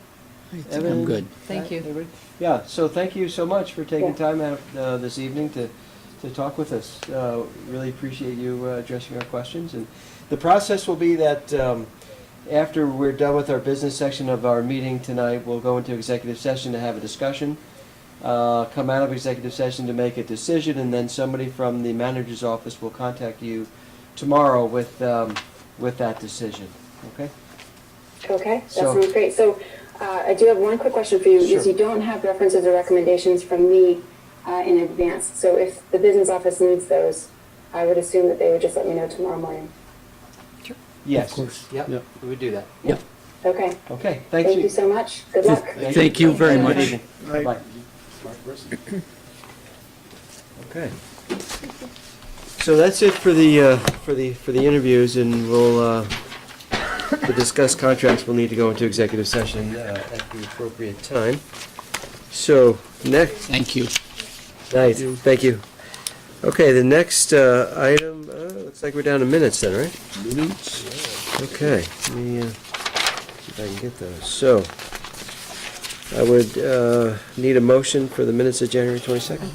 I think Evan? I'm good. Thank Pat, you. everybody? Yeah, so thank you so much for taking Yeah. time out this evening to talk with us. Really appreciate you addressing our questions. And the process will be that after we're done with our business section of our meeting tonight, we'll go into executive session to have a discussion, come out of executive session to make a decision, and then somebody from the manager's office will contact you tomorrow with that decision, okay? Okay, that So- sounds great. So I do have one quick question for you. Sure. Is you don't have references or recommendations from me in advance. So if the business office needs those, I would assume that they would just let me know tomorrow morning. Yes. Of course. Yep, Yep. we would do that. Yep. Okay, Okay, thank you so much. Good luck. Thank you very Good much. evening. Bye-bye. Okay. So that's it for the interviews, and we'll to discuss contracts, we'll need to go into executive session at the appropriate time. So next, Thank you. nice, thank you. Okay, the next item, looks like we're down to minutes then, right? Minutes. Okay, let me see if I can get those. So, I would need a motion for the minutes of January 22nd.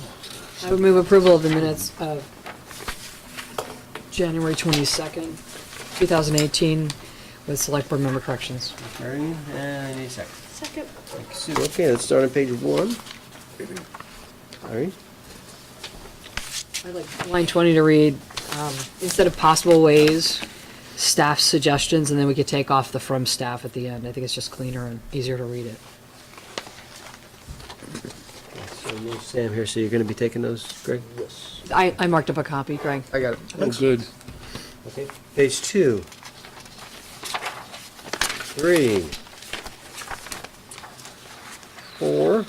I would move approval of the minutes of January 22nd, 2018, with select board member corrections. Marion, and I need a second. Second. Thank you, Sue. Okay, let's start on page 1. All right. I'd like line 20 to read, instead of possible ways, staff suggestions, and then we could take off the from staff at the end. I think it's just cleaner and easier to read it. So no Sam here, so you're going to be taking those, Greg? Yes. I marked up a copy, Greg. I got it. Oh, good. Okay. Page 2. 3. 4. 5.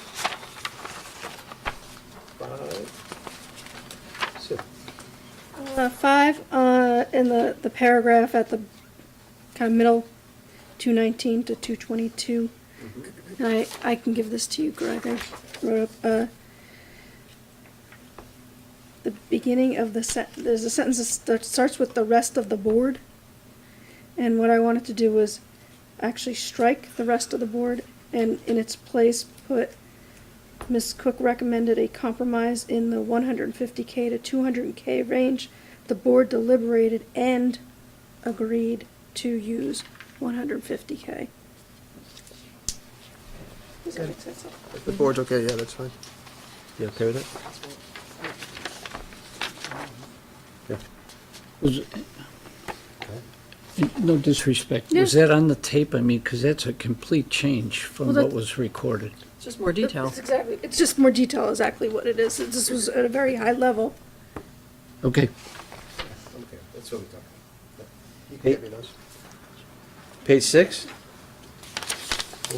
6. 5, in the paragraph at the kind of middle, 219 to 222. And I can give this to you, Greg. I wrote up, the beginning of there's a sentence that starts with the rest of the board. And what I wanted to do was actually strike the rest of the board and in its place put Ms. Cook recommended a compromise in the 150K to 200K range. The board deliberated and agreed to use 150K. Does that make sense? If the board's okay, yeah, that's fine. You okay with that? Was, no disrespect, Yeah. was that on the tape? I mean, because that's a complete change from Well, that- what was recorded. It's just more detail. It's just more detail, exactly what it is. This was at a very high level. Okay. Okay, that's what we talked about. You can give me those. Page 6?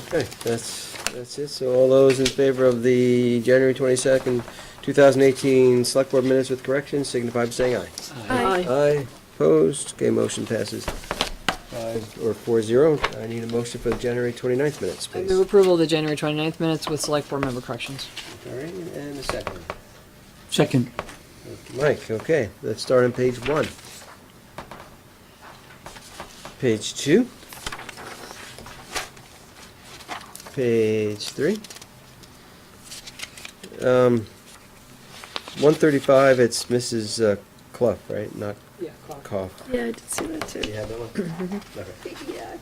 Okay, that's it. So all those in favor of the January 22nd, 2018 Select Board minutes with corrections signify by saying aye. Aye. Aye, opposed, okay, motion passes 4-0. I need a motion for the January 29th minutes, I please. move approval of the January 29th minutes with select board member corrections. All right, and a second. Second. Mike, okay, let's start on page 1. Page 2. Page 3. 135, it's Mrs. Clough, right? Not Yeah. Cough. Yeah, I did see that too. You have that one? Okay, Yeah,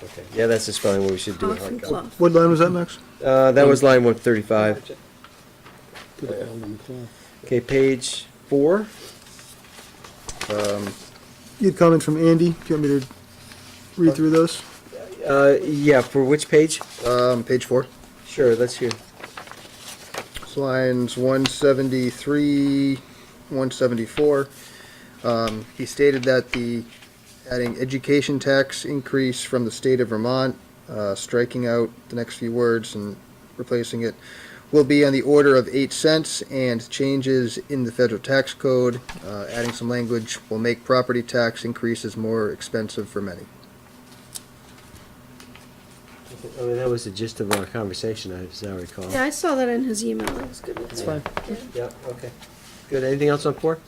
okay. Yeah, that's the spelling where we should do it. Cough and hard copy. Clough. What line was that, Max? That was line 135. Put a L in the cloth. Okay, page 4. You had comment from Andy. Do you want me to read through those? Yeah, for which page? Page 4. Sure, let's hear. It's lines 173, 174. He stated that the adding education tax increase from the state of Vermont, striking out the next few words and replacing it, will be on the order of 8 cents, and changes in the federal tax code, adding some language, will make property tax increases more expensive for many. I mean, that was the gist of our conversation, as I recall. Yeah, I saw that in his email. That was good. It's fine. Yeah, okay. Good. Anything else on 4?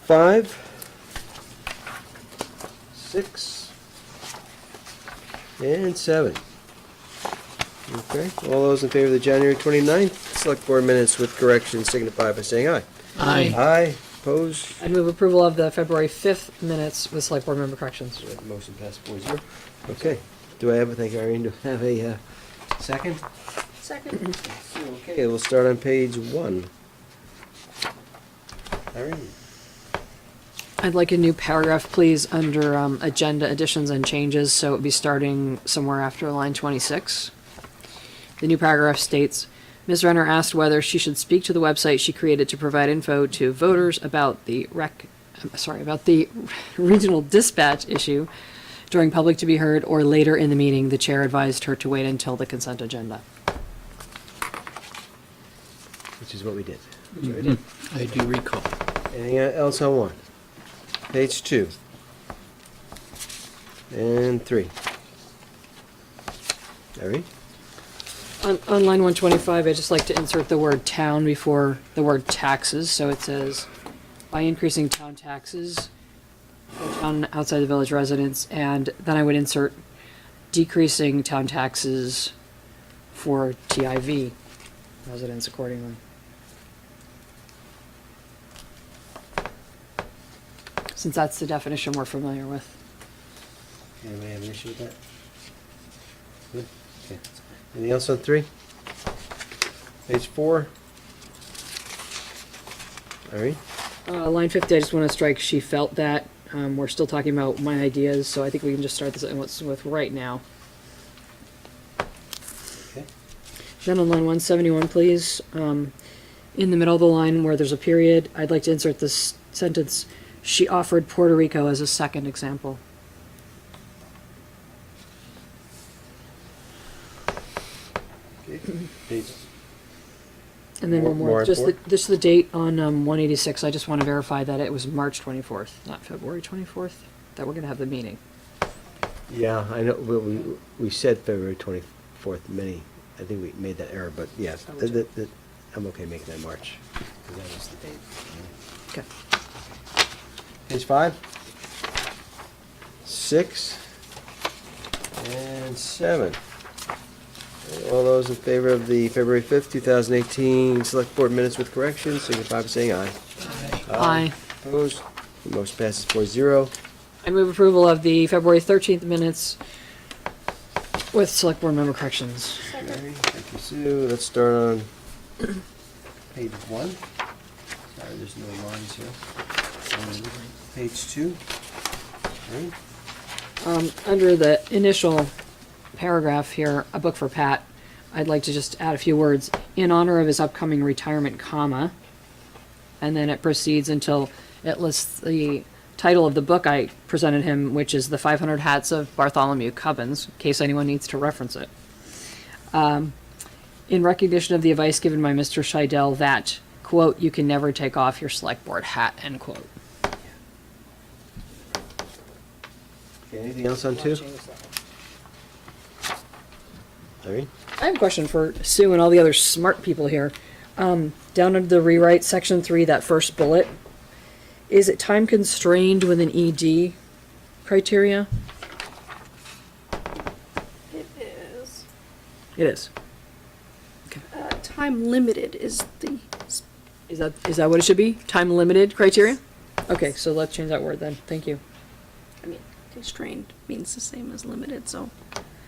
5, 6, and 7. Okay, all those in favor of the January 29th Select Board minutes with corrections signify by saying aye. Aye. Aye, opposed, I'd move approval of the February 5th minutes with select board member corrections. motion passed 4-0. Okay, do I have, thank you, Irene, do I have a second? Second. Okay, we'll start on page 1. Irene? I'd like a new paragraph, please, under agenda additions and changes, so it would be starting somewhere after line 26. The new paragraph states, Ms. Renner asked whether she should speak to the website she created to provide info to voters about the regional dispatch issue during public to be heard, or later in the meeting. The chair advised her to wait until the consent agenda. Which is what we did. I do recall. Anything else on 1? Page 2. And 3. Irene? On line 125, I'd just like to insert the word town before the word taxes, so it says, by increasing town taxes for town outside the village residents, and then I would insert decreasing town taxes for TIV residents accordingly. Since that's the definition we're familiar with. Anybody have an issue with that? Good? Okay. Anything else on 3? Page 4? Irene? Line 50, I just want to strike, she felt that. We're still talking about my ideas, so I think we can just start this with right now. Okay. Then on line 171, please, in the middle of the line where there's a period, I'd like to insert this sentence, she offered Puerto Rico as a second example. Page. And then one More more, on just four? just the date on 186, I just want to verify that it was March 24th, not February 24th, that we're going to have the meeting. Yeah, I know, we said February 24th, I think we made that error, but yeah, I'm okay making that March, because that was the date. Okay. Page 5, 6, and 7. All those in favor of the February 5th, 2018 Select Board minutes with corrections, signify by saying aye. Aye. Opposed? The motion passes 4-0. I move approval of the February 13th minutes with select board member corrections. Okay, thank you, Sue. Let's start on page 1. Sorry, there's no lines here. Page 2. Right. Under the initial paragraph here, a book for Pat, I'd like to just add a few words. In honor of his upcoming retirement, comma, and then it proceeds until it lists the title of the book I presented him, which is The 500 Hats of Bartholomew Cubbins, in case anyone needs to reference it. In recognition of the advice given by Mr. Scheidel that, quote, you can never take off your select board hat, end quote. Okay, anything else on 2? Irene? I have a question for Sue and all the other smart people here. Down under the rewrite, section 3, that first bullet, is it time constrained with an ED criteria? It is. It is. Time limited is the, Is that what it should be? Time limited criteria? Okay, so let's change that word then. Thank you. I mean, constrained means the same as limited, so.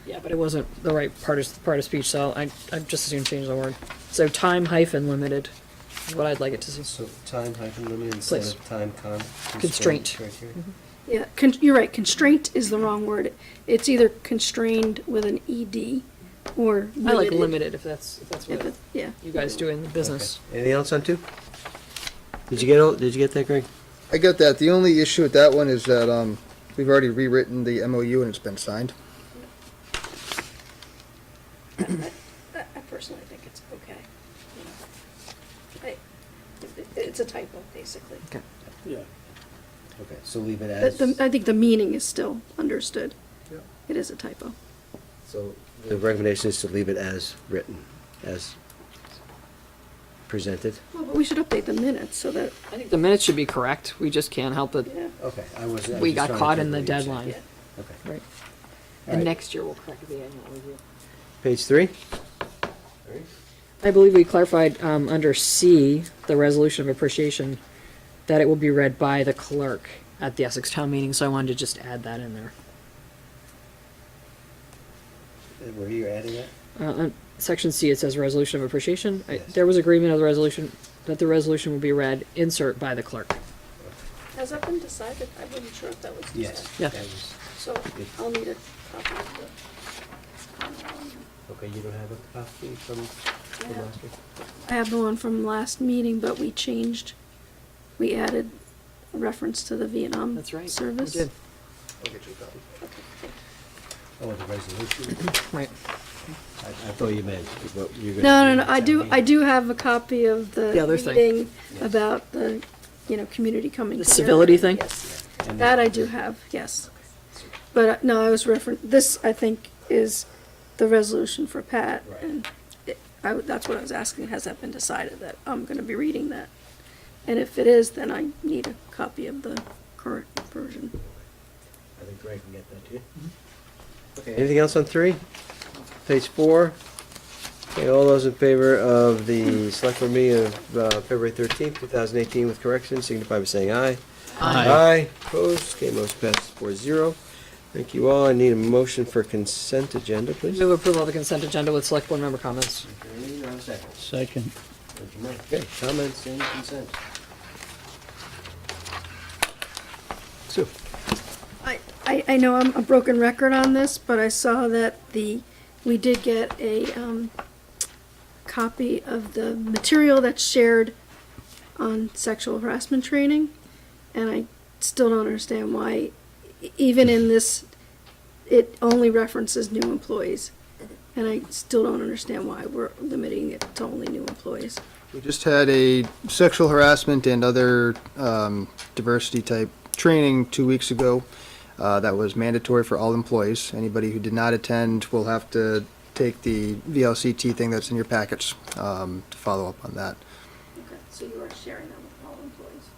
Yeah, but it wasn't the right part of speech, so I just assumed change the word. So time hyphen limited is what I'd like it to say. So time hyphen limited instead Please. of time Constraint. criteria? Yeah, you're right, constraint is the wrong word. It's either constrained with an ED or limited. I like limited if that's If what it- Yeah. you guys do in the business. Okay. Anything else on 2? Did you get that, Greg? I got that. The only issue with that one is that we've already rewritten the MOU and it's been signed. I personally think it's okay. It's a typo, basically. Yeah. Okay, so leave it But as. I think the meaning is still understood. Yeah. It is a typo. So the recommendation is to leave it as written, as presented. Well, but we should update the minutes so that, I think the minutes should be correct. We just can't help it. yeah. Okay, I was We just got trying to caught in cover the what you're saying. deadline. Okay. Right. All And right. next year we'll correct the annual review. Page 3? I believe we clarified under C, the resolution of appreciation, that it will be read by the clerk at the Essex Town Meeting, so I wanted to just add that in there. Were you adding that? On Section C, it says resolution of appreciation. Yes. There was agreement of the resolution, that the resolution will be read, insert by the clerk. Has that been decided? I wasn't sure if that was decided. Yes. Yeah. that was- So I'll need a copy of the. Okay, you don't have a copy from last week? I have the one from last meeting, but we changed, we added a reference to the Vietnam That's right. service. We did. I'll get you a copy. Oh, the resolution? Right. I thought you meant what you're gonna. No, do no, at no, I town do, meeting. I do have a copy of the The other thing. meeting about the, community coming The together. civility thing? Yes. And That then- I do have, yes. But, no, I was this, I think, is the resolution for Pat. Right. And that's what I was asking, has that been decided, that I'm gonna be reading that? And if it is, then I need a copy of the current version. I think Greg can get that to you. Okay, anything else on 3? Page 4? Okay, all those in favor of the select board meeting of February 13th, 2018 with corrections, signify by saying aye. Aye. Opposed? Okay, motion passes 4-0. Thank you all. I need a motion for consent agenda, please. Move approval of the consent agenda with select board member comments. Second. Second. Okay, comments and consent. Sue? I know I'm a broken record on this, but I saw that we did get a, copy of the material that's shared on sexual harassment training, and I still don't understand why, even in this, it only references new employees. And I still don't understand why we're limiting it to only new employees. We just had a sexual harassment and other diversity type training 2 weeks ago. That was mandatory for all employees. Anybody who did not attend will have to take the VLCT thing that's in your packets to follow up on that. Okay, so you are sharing that with all employees?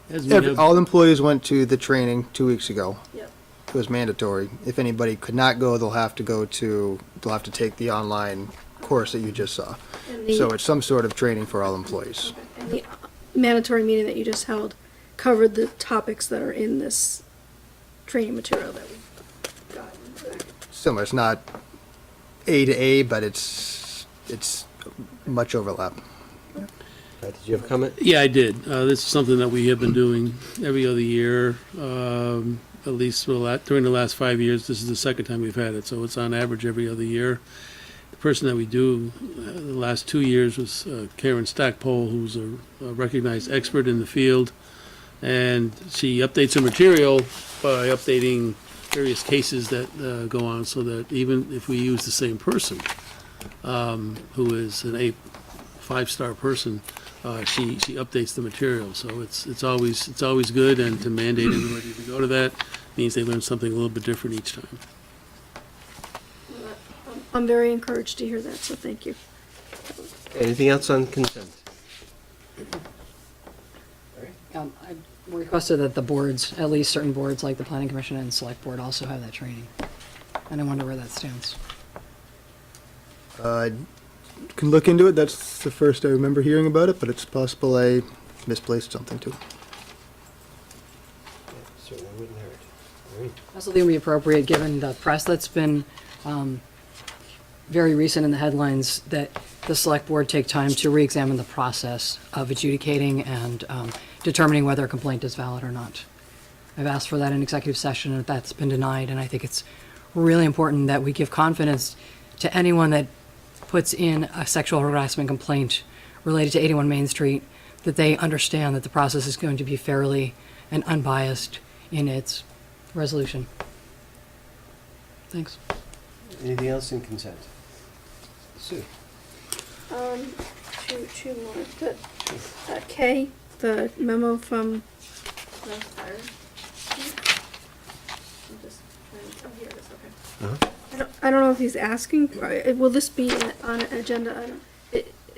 As we have- All employees went to the training 2 weeks ago. Yep. It was mandatory. If anybody could not go, they'll have to take the online course that you just saw. And So the, it's some sort of training for all employees. and the mandatory meeting that you just held covered the topics that are in this training material that we got in the packet. Similar, it's not A to A, but it's much overlap. Did you have a comment? Yeah, I did. This is something that we have been doing every other year, at least during the last 5 years. This is the second time we've had it, so it's on average every other year. The person that we do the last 2 years was Karen Stackpole, who's a recognized expert in the field, and she updates her material by updating various cases that go on, so that even if we use the same person, who is an 5-star person, she updates the material. So it's always good, and to mandate everybody to go to that means they learn something a little bit different each time. I'm very encouraged to hear that, so thank you. Anything else on consent? I requested that the boards, at least certain boards like the planning commission and select board, also have that training. And I wonder where that stands. Can look into it. That's the first I remember hearing about it, but it's possible I misplaced something too. Certainly wouldn't hurt. All right. I also think it would be appropriate, given the press that's been very recent in the headlines, that the select board take time to re-examine the process of adjudicating and determining whether a complaint is valid or not. I've asked for that in executive session, and that's been denied, and I think it's really important that we give confidence to anyone that puts in a sexual harassment complaint related to 81 Main Street, that they understand that the process is going to be fairly and unbiased in its resolution. Thanks. Anything else in consent? Sue? Two more. K, the memo from the fire chief. I'm just Oh, here it is, okay. Uh-huh. I don't know if he's asking, will this be on an agenda item?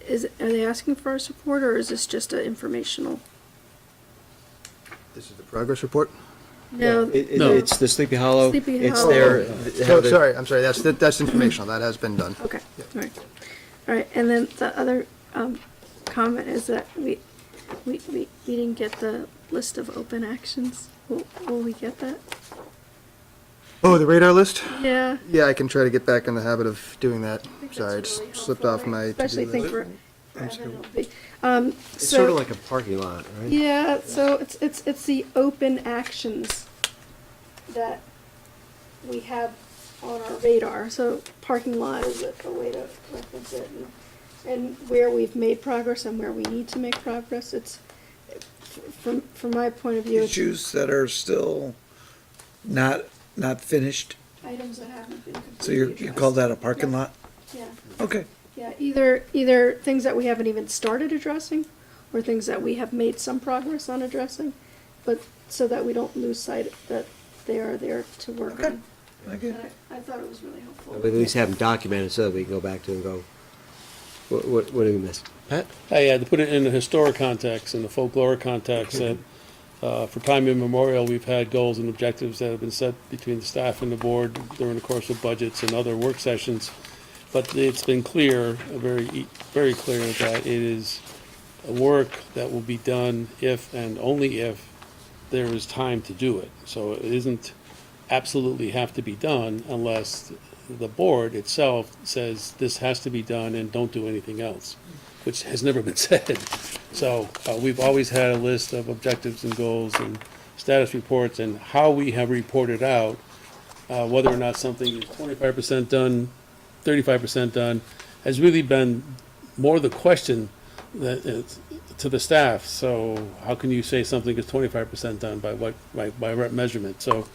Are they asking for our support, or is this just an informational? This is the progress report? No. No. It's the Sleepy Hollow. Sleepy It's Hollow. their. Oh, sorry, I'm sorry, that's informational, that has been done. Okay, all right. All right, and then the other comment is that we didn't get the list of open actions. Will we get that? Oh, the radar list? Yeah. Yeah, I can try to get back in the habit of doing that. I think Sorry, it that's just really slipped helpful, off my especially to-do think list. for Evan, it'll be. It's sort of like a parking lot, right? Yeah, so it's the open actions that we have on our radar. So parking lot is a way to reference it, and where we've made progress and where we need to make progress. It's from my point of view, it's Issues that are still not finished, items that haven't been completely so you addressed. call that a parking lot? Yeah, Okay. yeah. Either things that we haven't even started addressing, or things that we have made some progress on addressing, but so that we don't lose sight that they are there to work Okay. on. Okay. And I thought it was really helpful. At least have them documented so that we can go back to and go, what did we miss? Pat? I had to put it in the historic context and the folkloric context that for time immemorial, we've had goals and objectives that have been set between the staff and the board during the course of budgets and other work sessions. But it's been clear, very clear, that it is a work that will be done if and only if there is time to do it. So it isn't absolutely have to be done unless the board itself says this has to be done and don't do anything else, which has never been said. So we've always had a list of objectives and goals and status reports, and how we have reported out whether or not something is 25% done, 35% done, has really been more the question that to the staff. So how can you say something is 25% done by what by measurement? So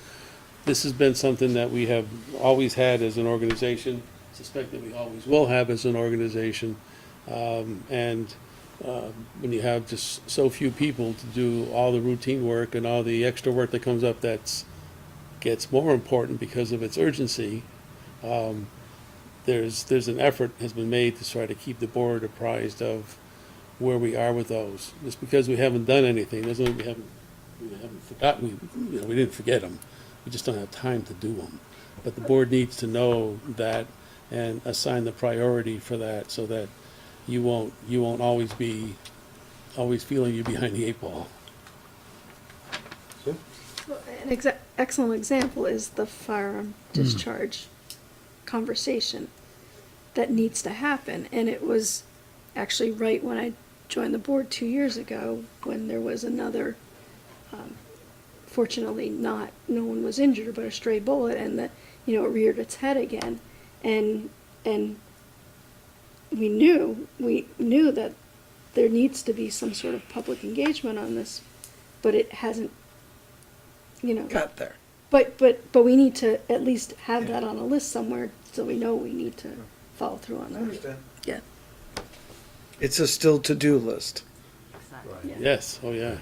this has been something that we have always had as an organization, suspect that we always will have as an organization. When you have just so few people to do all the routine work and all the extra work that comes up gets more important because of its urgency, there's an effort has been made to try to keep the board apprised of where we are with those. Just because we haven't done anything doesn't mean we haven't forgotten. We didn't forget them. We just don't have time to do them. But the board needs to know that and assign the priority for that, so that you won't always be feeling you're behind the eight ball. Well, an excellent example is the firearm discharge conversation that needs to happen. And it was actually right when I joined the board 2 years ago, when there was another, fortunately no one was injured, but a stray bullet, and it reared its head again. And we knew that there needs to be some sort of public engagement on this, but it hasn't, Got there. But we need to at least have that on a list somewhere, so we know we need to follow through on that. Understand. Yeah. It's a still to-do list. Yeah. Yes, oh yeah.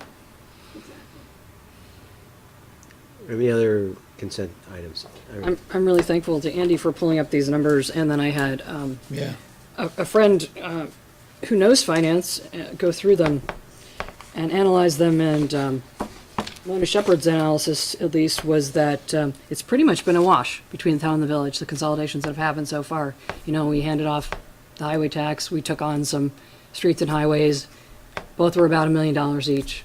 Any other consent items? I'm really thankful to Andy for pulling up these numbers, and then I had Yeah. a friend who knows finance go through them and analyze them, and Mona Shepherd's analysis, at least, was that it's pretty much been a wash between the town and the village, the consolidations that have happened so far. We handed off the highway tax, we took on some streets and highways, both were about $1 million each.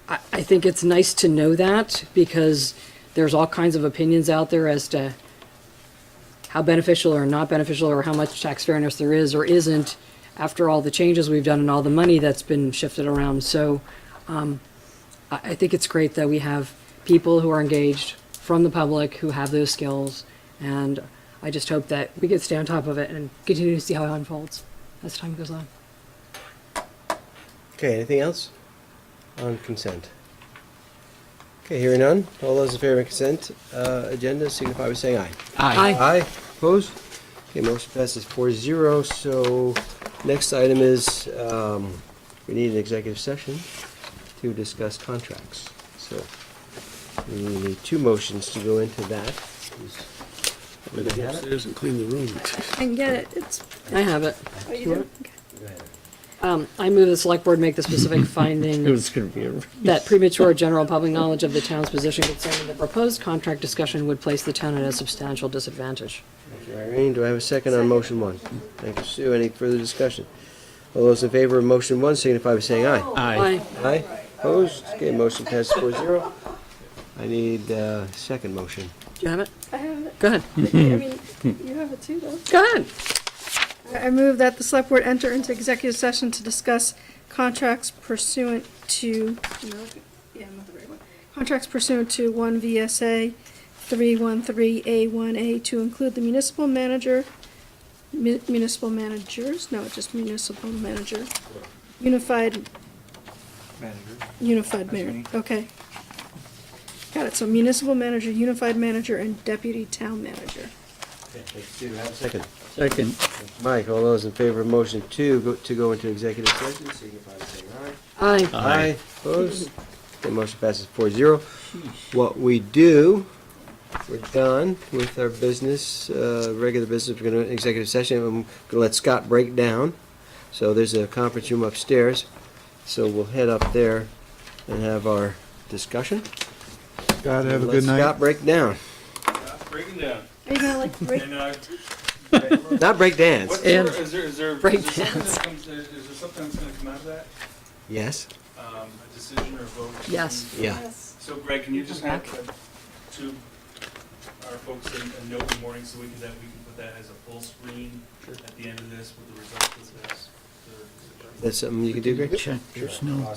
I think it's nice to know that, because there's all kinds of opinions out there as to how beneficial or not beneficial, or how much tax fairness there is or isn't after all the changes we've done and all the money that's been shifted around. So I think it's great that we have people who are engaged from the public who have those skills, and I just hope that we can stay on top of it and continue to see how it unfolds as time goes on. Okay, anything else on consent? Okay, hearing none. All those in favor of consent agenda signify by saying aye. Aye. Aye, opposed? Okay, motion passes 4-0. So next item is, we need an executive session to discuss contracts. So We need two motions to go into that. Go upstairs and clean the room. I can get it, it's, I have it. oh, you do? Okay. I move the select board make the specific finding that premature general public knowledge of the town's position concerning the proposed contract discussion would place the town at a substantial disadvantage. Thank you, Irene. Do I have a second on motion one? Thank you, Sue. Any further discussion? All those in favor of motion one signify by saying aye. Aye. Aye. Opposed? Okay, motion passes 4-0. I need second motion. Do you have it? I have it. Go ahead. I mean, you have it too, though. Go ahead. I move that the select board enter into executive session to discuss contracts pursuant to, not the right one. Contracts pursuant to 1 VSA 313A1A to include the municipal manager, municipal managers, no, just municipal manager, unified mayor, okay. Got it, so municipal manager, unified manager, and deputy town manager. Okay, thank you. Do I have a second? Second. Mike, all those in favor of motion two, to go into executive session, signify by saying aye. Aye. Aye. Opposed? The motion passes 4-0. What we do, we're done with our business, regular business. We're going to executive session. I'm going to let Scott break down. So there's a conference room upstairs. So we'll head up there and have our discussion. God, have a Let good night. Scott break down. Breaking down. Are you gonna like break? Not break dance. And Is there break something dance. that comes, is there something that's gonna come out of that? Yes. A decision or a vote? or Yes. something? Yeah. So Greg, can you just have to our folks a note in the morning so we can put that as a full screen at the end of this with the results of this? That's something you can do, Greg? Check, there's no.